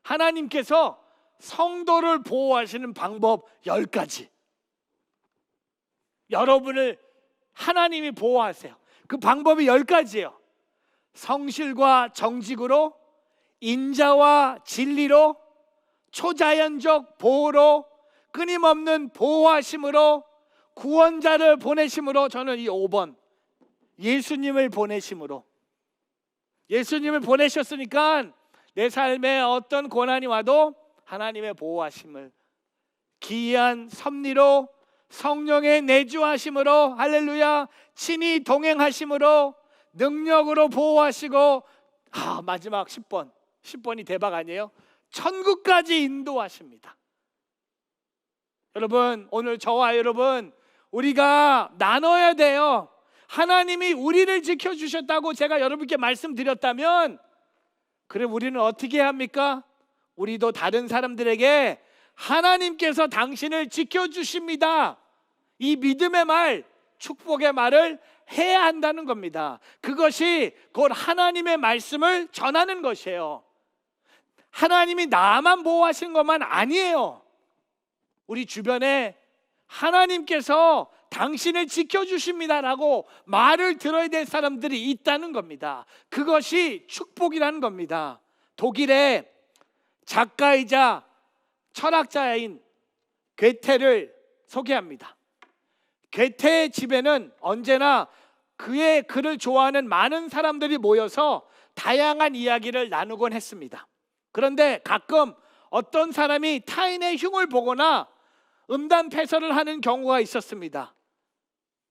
하나님께서 성도를 보호하시는 방법 10가지. 여러분을 하나님이 보호하세요. 그 방법이 10가지예요. 성실과 정직으로, 인자와 진리로, 초자연적 보호로, 끊임없는 보호하심으로, 구원자를 보내심으로, 저는 이 5번 예수님을 보내심으로. 예수님을 보내셨으니까 내 삶에 어떤 고난이 와도 하나님의 보호하심을, 기이한 섭리로, 성령의 내주하심으로, 할렐루야, 친히 동행하심으로, 능력으로 보호하시고, 마지막 10번이 대박 아니에요? 천국까지 인도하십니다. 여러분 오늘 저와 여러분 우리가 나눠야 돼요. 하나님이 우리를 지켜주셨다고 제가 여러분께 말씀드렸다면, 그래 우리는 어떻게 해야 합니까? 우리도 다른 사람들에게 하나님께서 당신을 지켜주십니다, 이 믿음의 말, 축복의 말을 해야 한다는 겁니다. 그것이 곧 하나님의 말씀을 전하는 것이에요. 하나님이 나만 보호하시는 것만 아니에요. 우리 주변에 하나님께서 당신을 지켜주십니다라고 말을 들어야 될 사람들이 있다는 겁니다. 그것이 축복이라는 겁니다. 독일의 작가이자 철학자인 괴테를 소개합니다. 괴테의 집에는 언제나 그의 글을 좋아하는 많은 사람들이 모여서 다양한 이야기를 나누곤 했습니다. 그런데 가끔 어떤 사람이 타인의 흉을 보거나 음담패설을 하는 경우가 있었습니다.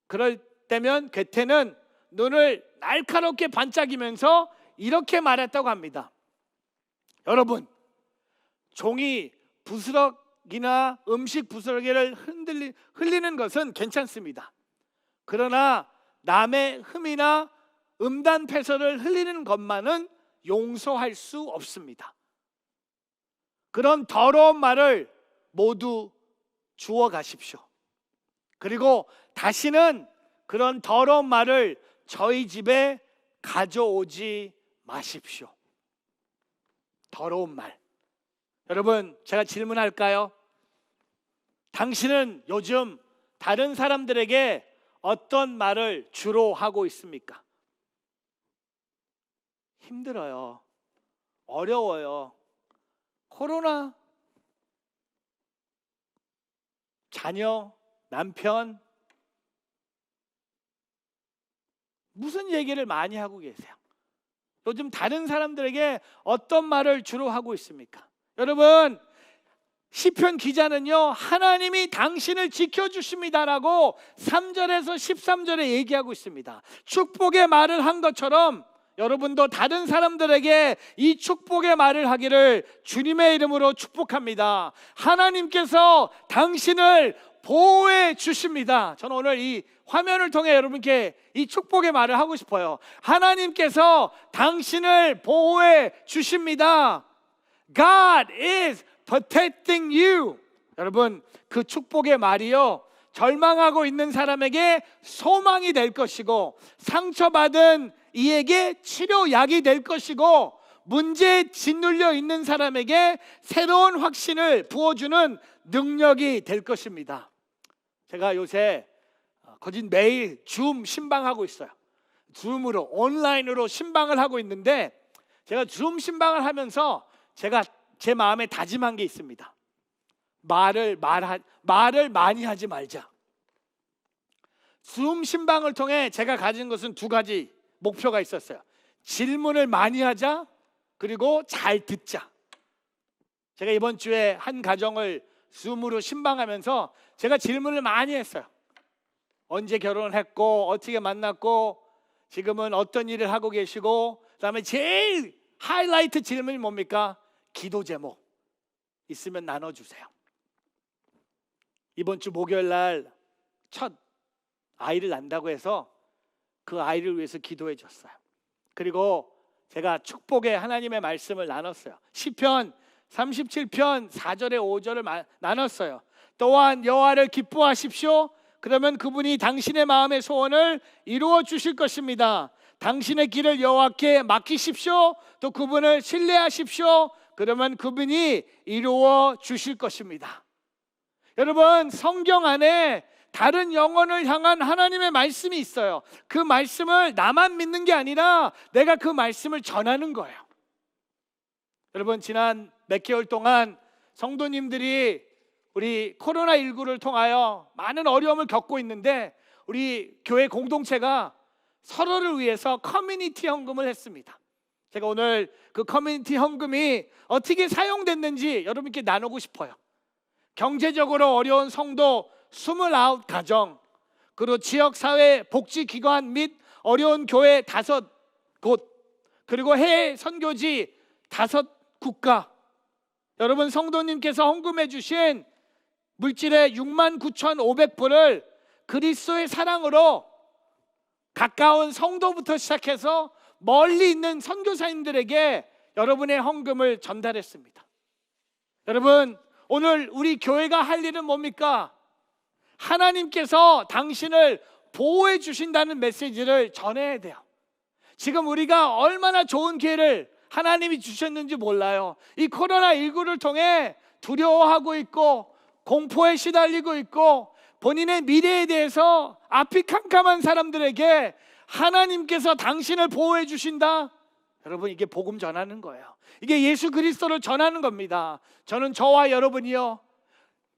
그럴 때면 괴테는 눈을 날카롭게 반짝이면서 이렇게 말했다고 합니다. 여러분, 종이 부스럭이나 음식 부스러기를 흘리는 것은 괜찮습니다. 그러나 남의 흠이나 음담패설을 흘리는 것만은 용서할 수 없습니다. 그런 더러운 말을 모두 주워 가십시오. 그리고 다시는 그런 더러운 말을 저희 집에 가져오지 마십시오. 더러운 말. 여러분, 제가 질문할까요? 당신은 요즘 다른 사람들에게 어떤 말을 주로 하고 있습니까? 힘들어요. 어려워요. 코로나. 자녀, 남편, 무슨 얘기를 많이 하고 계세요? 요즘 다른 사람들에게 어떤 말을 주로 하고 있습니까? 여러분, 시편 기자는요, 하나님이 당신을 지켜주십니다라고 3절에서 13절에 얘기하고 있습니다. 축복의 말을 한 것처럼 여러분도 다른 사람들에게 이 축복의 말을 하기를 주님의 이름으로 축복합니다. 하나님께서 당신을 보호해 주십니다. 저는 오늘 이 화면을 통해 여러분께 이 축복의 말을 하고 싶어요. 하나님께서 당신을 보호해 주십니다. God is protecting you. 여러분, 그 축복의 말이요, 절망하고 있는 사람에게 소망이 될 것이고, 상처받은 이에게 치료약이 될 것이고, 문제에 짓눌려 있는 사람에게 새로운 확신을 부어주는 능력이 될 것입니다. 제가 요새 거짓 매일 줌 신방하고 있어요. 줌으로, 온라인으로 신방을 하고 있는데, 제가 줌 신방을 하면서 제가 제 마음에 다짐한 게 있습니다. 말을 많이 하지 말자. 줌 신방을 통해 제가 가진 것은 두 가지 목표가 있었어요. 질문을 많이 하자, 그리고 잘 듣자. 제가 이번 주에 한 가정을 줌으로 신방하면서 제가 질문을 많이 했어요. 언제 결혼을 했고, 어떻게 만났고, 지금은 어떤 일을 하고 계시고, 그다음에 제일 하이라이트 질문이 뭡니까? 기도 제목 있으면 나눠주세요. 이번 주 목요일 날 첫 아이를 낳는다고 해서 그 아이를 위해서 기도해 줬어요. 그리고 제가 축복의 하나님의 말씀을 나눴어요. 시편 37편 4절에 5절을 나눴어요. 또한 여호와를 기뻐하십시오. 그러면 그분이 당신의 마음의 소원을 이루어 주실 것입니다. 당신의 길을 여호와께 맡기십시오. 또 그분을 신뢰하십시오. 그러면 그분이 이루어 주실 것입니다. 여러분, 성경 안에 다른 영혼을 향한 하나님의 말씀이 있어요. 그 말씀을 나만 믿는 게 아니라 내가 그 말씀을 전하는 거예요. 여러분, 지난 몇 개월 동안 성도님들이 우리 코로나19를 통하여 많은 어려움을 겪고 있는데, 우리 교회 공동체가 서로를 위해서 커뮤니티 헌금을 했습니다. 제가 오늘 그 커뮤니티 헌금이 어떻게 사용됐는지 여러분께 나누고 싶어요. 경제적으로 어려운 성도 29가정, 그리고 지역사회 복지기관 및 어려운 교회 5곳, 그리고 해외 선교지 5국가, 여러분 성도님께서 헌금해 주신 물질의 69,500불을 그리스도의 사랑으로 가까운 성도부터 시작해서 멀리 있는 선교사님들에게 여러분의 헌금을 전달했습니다. 여러분, 오늘 우리 교회가 할 일은 뭡니까? 하나님께서 당신을 보호해 주신다는 메시지를 전해야 돼요. 지금 우리가 얼마나 좋은 기회를 하나님이 주셨는지 몰라요. 이 코로나19를 통해 두려워하고 있고 공포에 시달리고 있고 본인의 미래에 대해서 앞이 캄캄한 사람들에게 하나님께서 당신을 보호해 주신다. 여러분, 이게 복음 전하는 거예요. 이게 예수 그리스도를 전하는 겁니다. 저는 저와 여러분이요,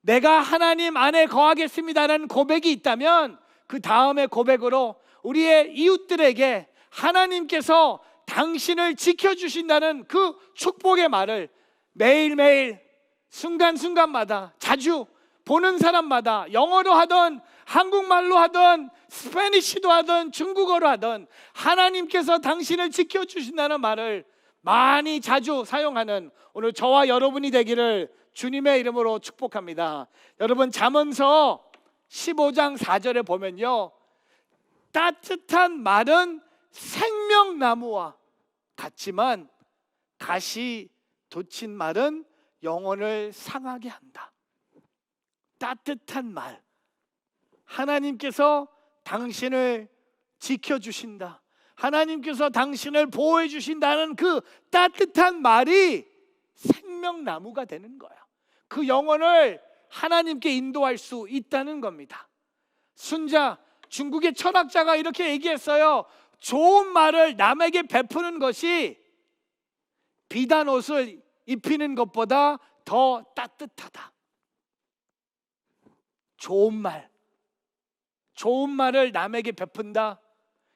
내가 하나님 안에 거하겠습니다라는 고백이 있다면 그 다음의 고백으로 우리의 이웃들에게 하나님께서 당신을 지켜주신다는 그 축복의 말을 매일매일 순간순간마다 자주 보는 사람마다 영어로 하던 한국말로 하던 스페니쉬도 하던 중국어로 하던 하나님께서 당신을 지켜주신다는 말을 많이 자주 사용하는 오늘 저와 여러분이 되기를 주님의 이름으로 축복합니다. 여러분, 잠언서 15장 4절에 보면요, 따뜻한 말은 생명나무와 같지만 가시 돋친 말은 영혼을 상하게 한다. 따뜻한 말, 하나님께서 당신을 지켜주신다, 하나님께서 당신을 보호해 주신다는 그 따뜻한 말이 생명나무가 되는 거예요. 그 영혼을 하나님께 인도할 수 있다는 겁니다. 순자, 중국의 철학자가 이렇게 얘기했어요. 좋은 말을 남에게 베푸는 것이 비단 옷을 입히는 것보다 더 따뜻하다. 좋은 말을 남에게 베푼다.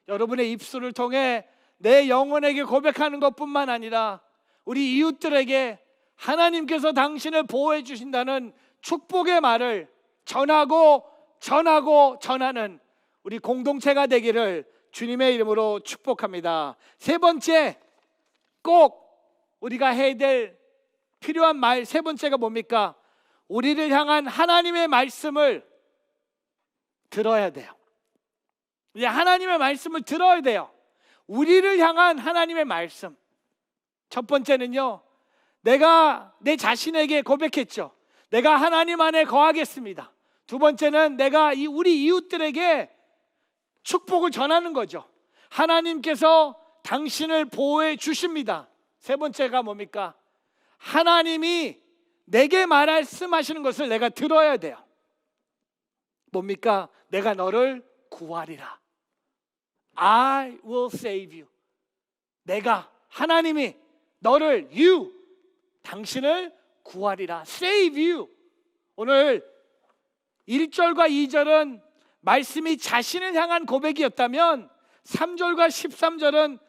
여러분의 입술을 통해 내 영혼에게 고백하는 것뿐만 아니라 우리 이웃들에게 하나님께서 당신을 보호해 주신다는 축복의 말을 전하는 우리 공동체가 되기를 주님의 이름으로 축복합니다. 세 번째, 꼭 우리가 해야 될 필요한 말 세 번째가 뭡니까? 우리를 향한 하나님의 말씀을 들어야 돼요. 이제 하나님의 말씀을 들어야 돼요. 우리를 향한 하나님의 말씀. 첫 번째는요, 내가 내 자신에게 고백했죠. 내가 하나님 안에 거하겠습니다. 두 번째는 내가 우리 이웃들에게 축복을 전하는 거죠. 하나님께서 당신을 보호해 주십니다. 세 번째가 뭡니까? 하나님이 내게 말씀하시는 것을 내가 들어야 돼요. 뭡니까? 내가 너를 구하리라. I will save you. 하나님이 너를 당신을 구하리라. Save you. 오늘 1절과 2절은 말씀이 자신을 향한 고백이었다면 3절과 13절은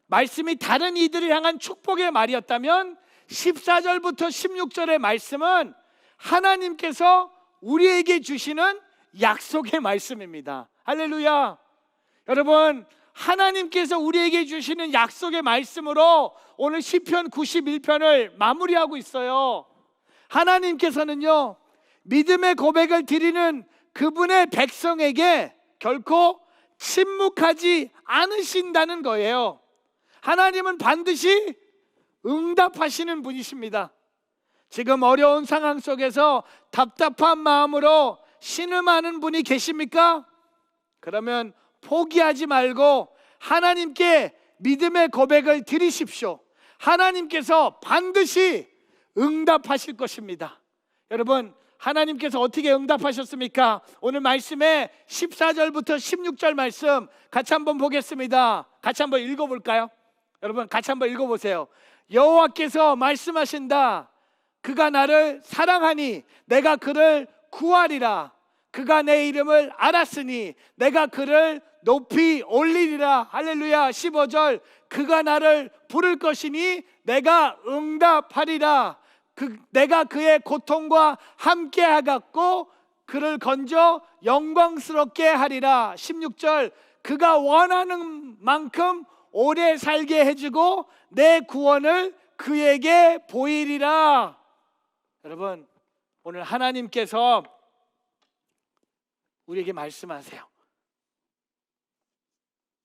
말씀이 다른 이들을 향한 축복의 말이었다면 14절부터 16절의 말씀은 하나님께서 우리에게 주시는 약속의 말씀입니다. 할렐루야. 여러분, 하나님께서 우리에게 주시는 약속의 말씀으로 오늘 시편 91편을 마무리하고 있어요. 하나님께서는요, 믿음의 고백을 드리는 그분의 백성에게 결코 침묵하지 않으신다는 거예요. 하나님은 반드시 응답하시는 분이십니다. 지금 어려운 상황 속에서 답답한 마음으로 신음하는 분이 계십니까? 그러면 포기하지 말고 하나님께 믿음의 고백을 드리십시오. 하나님께서 반드시 응답하실 것입니다. 여러분, 하나님께서 어떻게 응답하셨습니까? 오늘 말씀에 14절부터 16절 말씀 같이 한번 보겠습니다. 같이 한번 읽어볼까요? 여러분, 같이 한번 읽어보세요. 여호와께서 말씀하신다. 그가 나를 사랑하니 내가 그를 구하리라. 그가 내 이름을 알았으니 내가 그를 높이 올리리라. 할렐루야. 15절, 그가 나를 부를 것이니 내가 응답하리라. 내가 그의 고통과 함께 하겠고 그를 건져 영광스럽게 하리라. 16절, 그가 원하는 만큼 오래 살게 해주고 내 구원을 그에게 보이리라. 여러분, 오늘 하나님께서 우리에게 말씀하세요.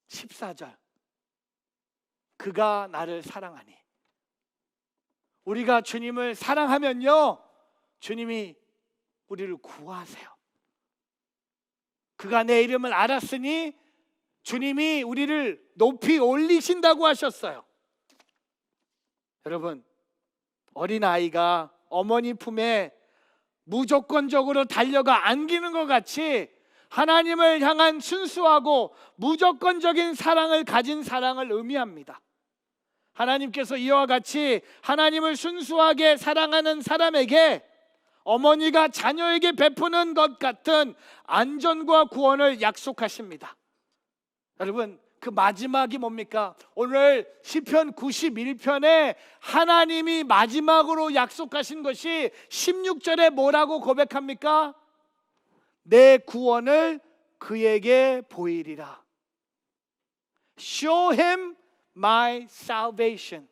14절, 그가 나를 사랑하니. 우리가 주님을 사랑하면요, 주님이 우리를 구하세요. 그가 내 이름을 알았으니 주님이 우리를 높이 올리신다고 하셨어요. 여러분, 어린아이가 어머니 품에 무조건적으로 달려가 안기는 것 같이 하나님을 향한 순수하고 무조건적인 사랑을 가진 사랑을 의미합니다. 하나님께서 이와 같이 하나님을 순수하게 사랑하는 사람에게 어머니가 자녀에게 베푸는 것 같은 안전과 구원을 약속하십니다. 여러분, 그 마지막이 뭡니까? 오늘 시편 91편에 하나님이 마지막으로 약속하신 것이 16절에 뭐라고 고백합니까? 내 구원을 그에게 보이리라. Show him my salvation.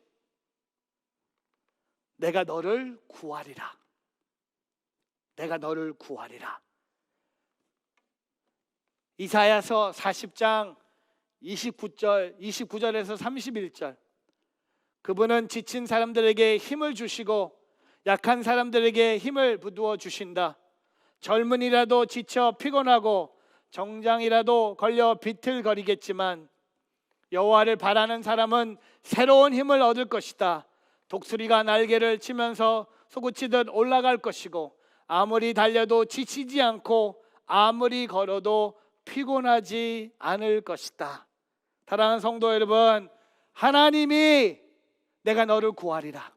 내가 너를 구하리라. 내가 너를 구하리라. 이사야서 40장 29절에서 31절. 그분은 지친 사람들에게 힘을 주시고 약한 사람들에게 힘을 부어 주신다. 젊은이라도 지쳐 피곤하고 정장이라도 걸려 비틀거리겠지만 여호와를 바라는 사람은 새로운 힘을 얻을 것이다. 독수리가 날개를 치면서 솟구치듯 올라갈 것이고 아무리 달려도 지치지 않고 아무리 걸어도 피곤하지 않을 것이다. 사랑하는 성도 여러분, 하나님이 내가 너를 구하리라.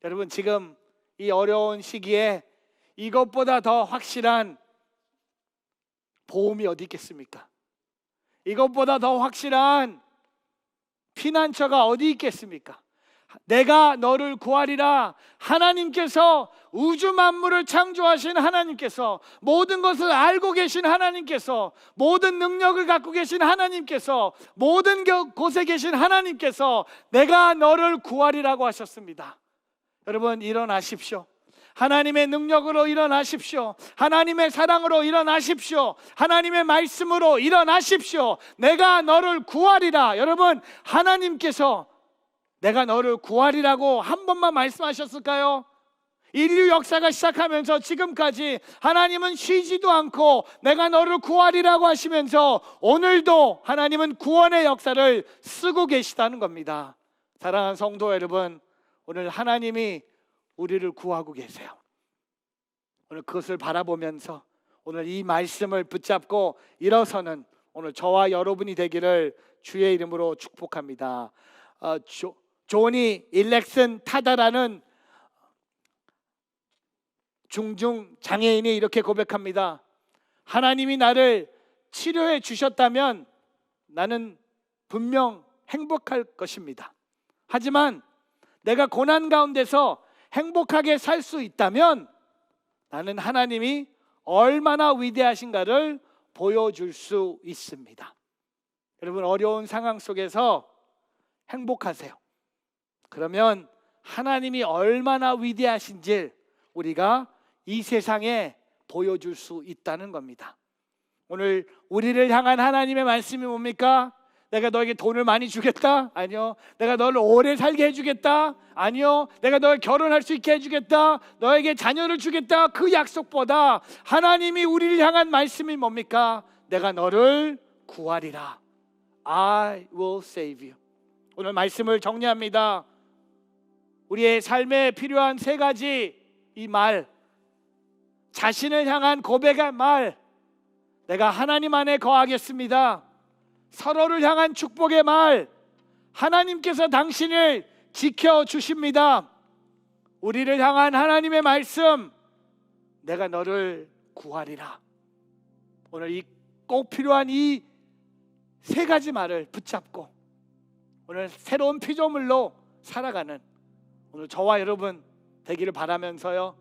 여러분, 지금 이 어려운 시기에 이것보다 더 확실한 보험이 어디 있겠습니까? 이것보다 더 확실한 피난처가 어디 있겠습니까? 내가 너를 구하리라. 하나님께서 우주 만물을 창조하신 하나님께서, 모든 것을 알고 계신 하나님께서, 모든 능력을 갖고 계신 하나님께서, 모든 곳에 계신 하나님께서 내가 너를 구하리라고 하셨습니다. 여러분, 일어나십시오. 하나님의 능력으로 일어나십시오. 하나님의 사랑으로 일어나십시오. 하나님의 말씀으로 일어나십시오. 내가 너를 구하리라. 여러분, 하나님께서 내가 너를 구하리라고 한 번만 말씀하셨을까요? 인류 역사가 시작하면서 지금까지 하나님은 쉬지도 않고 내가 너를 구하리라고 하시면서 오늘도 하나님은 구원의 역사를 쓰고 계시다는 겁니다. 사랑하는 성도 여러분, 오늘 하나님이 우리를 구하고 계세요. 오늘 그것을 바라보면서 오늘 이 말씀을 붙잡고 일어서는 오늘 저와 여러분이 되기를 주의 이름으로 축복합니다. 조니 일렉슨 타다라는 중증 장애인이 이렇게 고백합니다. 하나님이 나를 치료해 주셨다면 나는 분명 행복할 것입니다. 하지만 내가 고난 가운데서 행복하게 살 수 있다면 나는 하나님이 얼마나 위대하신가를 보여줄 수 있습니다. 여러분, 어려운 상황 속에서 행복하세요. 그러면 하나님이 얼마나 위대하신지 우리가 이 세상에 보여줄 수 있다는 겁니다. 오늘 우리를 향한 하나님의 말씀이 뭡니까? 내가 너에게 돈을 많이 주겠다? 아니요. 내가 너를 오래 살게 해주겠다? 아니요. 내가 너를 결혼할 수 있게 해주겠다? 너에게 자녀를 주겠다? 그 약속보다 하나님이 우리를 향한 말씀이 뭡니까? 내가 너를 구하리라. I will save you. 오늘 말씀을 정리합니다. 우리의 삶에 필요한 세 가지 이 말, 자신을 향한 고백의 말, 내가 하나님 안에 거하겠습니다. 서로를 향한 축복의 말, 하나님께서 당신을 지켜주십니다. 우리를 향한 하나님의 말씀, 내가 너를 구하리라. 오늘 이 꼭 필요한 이 세 가지 말을 붙잡고 오늘 새로운 피조물로 살아가는 오늘 저와 여러분 되기를 바라면서요,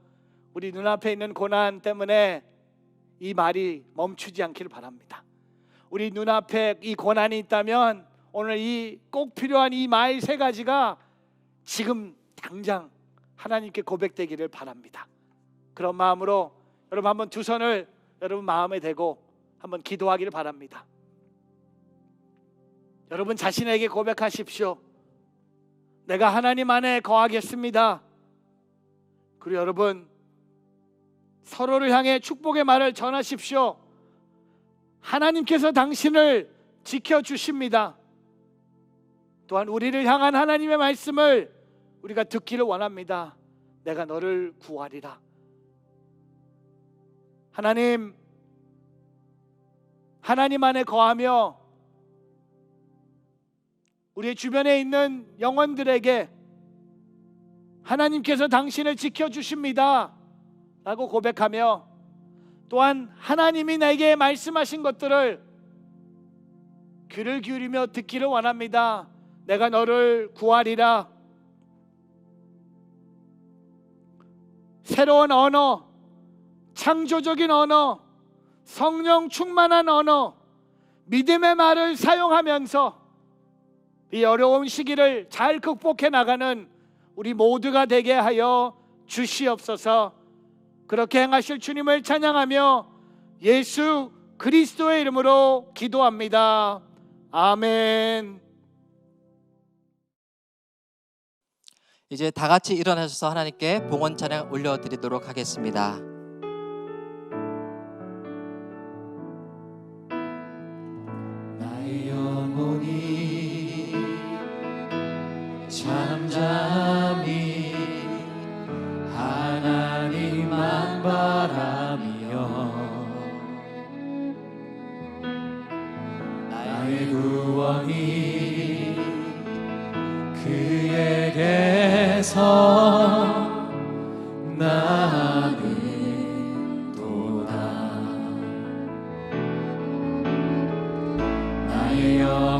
우리 눈앞에 있는 고난 때문에 이 말이 멈추지 않기를 바랍니다. 우리 눈앞에 이 고난이 있다면 오늘 이 꼭 필요한 이 말 세 가지가 지금 당장 하나님께 고백되기를 바랍니다. 그런 마음으로 여러분 한번 두 손을 여러분 마음에 대고 한번 기도하기를 바랍니다. 여러분 자신에게 고백하십시오. 내가 하나님 안에 거하겠습니다. 그리고 여러분 서로를 향해 축복의 말을 전하십시오. 하나님께서 당신을 지켜주십니다. 또한 우리를 향한 하나님의 말씀을 우리가 듣기를 원합니다. 내가 너를 구하리라. 하나님 안에 거하며 우리 주변에 있는 영혼들에게 하나님께서 당신을 지켜주십니다 라고 고백하며, 또한 하나님이 내게 말씀하신 것들을 귀를 기울이며 듣기를 원합니다. 내가 너를 구하리라. 새로운 언어, 창조적인 언어, 성령 충만한 언어, 믿음의 말을 사용하면서 이 어려운 시기를 잘 극복해 나가는 우리 모두가 되게 하여 주시옵소서. 그렇게 행하실 주님을 찬양하며 예수 그리스도의 이름으로 기도합니다. 아멘. 이제 다 같이 일어나셔서 하나님께 봉헌 찬양 올려드리도록 하겠습니다. 나의 영혼이 잠잠히 하나님만 바라며 나의 구원이 그에게서 나는 도다.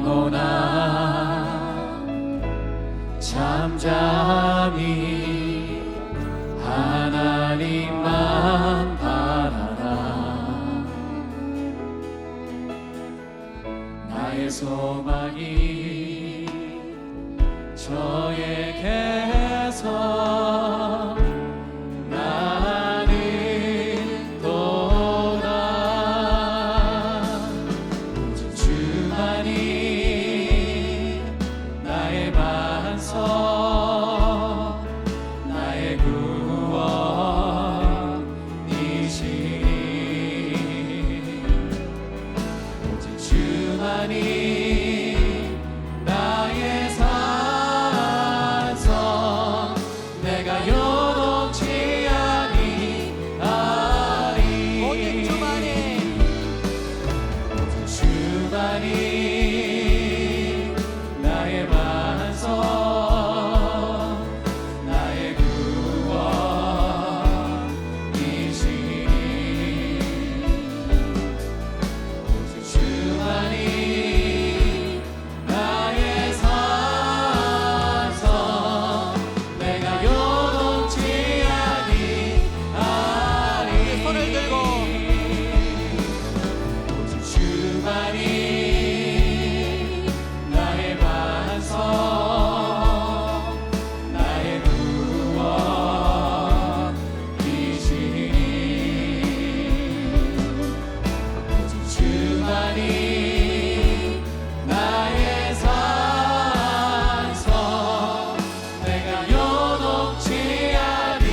영원한 잠잠히 하나님만 바라라. 나의 소망이 저에게서 나는 도다. 오직 주만이 나의 반석 나의 구원이시니. 오직 주만이 나의 산성 내가 요동치 아니하리. 오직 주만이 오직 주만이 나의 반석 나의 구원이시니. 오직 주만이 나의 산성 내가 요동치 아니하리. 손을 들고 오직 주만이 나의 반석 나의 구원이시니. 오직 주만이 나의 산성 내가 요동치 아니하리.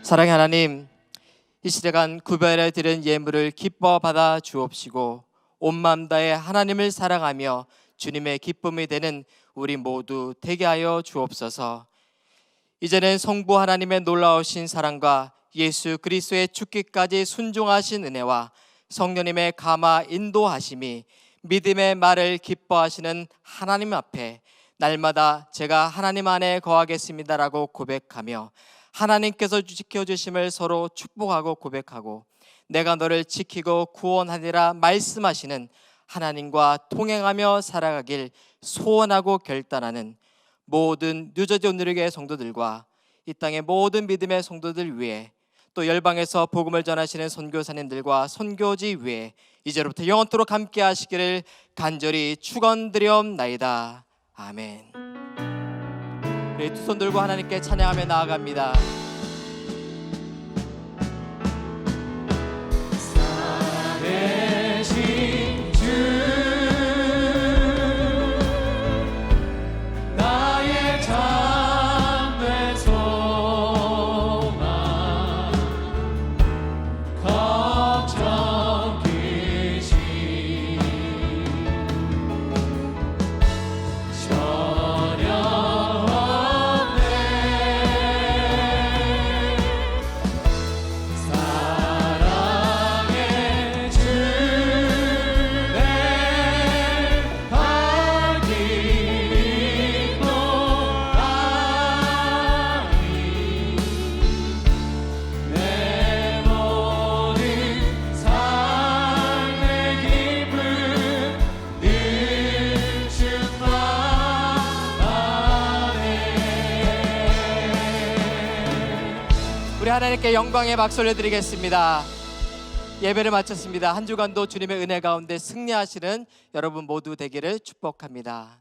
사랑의 하나님, 이 시대간 구별해 드린 예물을 기뻐 받아 주옵시고 온 마음 다해 하나님을 사랑하며 주님의 기쁨이 되는 우리 모두 되게 하여 주옵소서. 이제는 성부 하나님의 놀라우신 사랑과 예수 그리스도의 죽기까지 순종하신 은혜와 성령님의 감화 인도하심이 믿음의 말을 기뻐하시는 하나님 앞에 날마다 제가 하나님 안에 거하겠습니다라고 고백하며 하나님께서 지켜주심을 서로 축복하고 고백하고 내가 너를 지키고 구원하리라 말씀하시는 하나님과 동행하며 살아가길 소원하고 결단하는 모든 뉴저지 온누리교회 성도들과 이 땅의 모든 믿음의 성도들 위해 또 열방에서 복음을 전하시는 선교사님들과 선교지 위에 이제로부터 영원토록 함께 하시기를 간절히 축원드리옵나이다. 아멘. 우리 두 손 들고 하나님께 찬양하며 나아갑니다. 살아계신 주 나의 참된 소망 걱정기시 전혀 없네. 사랑의 주 내 발 길이 또하니 내 모든 삶의 기쁨 늘 충만하네. 우리 하나님께 영광의 박수 올려드리겠습니다. 예배를 마쳤습니다. 한 주간도 주님의 은혜 가운데 승리하시는 여러분 모두 되기를 축복합니다.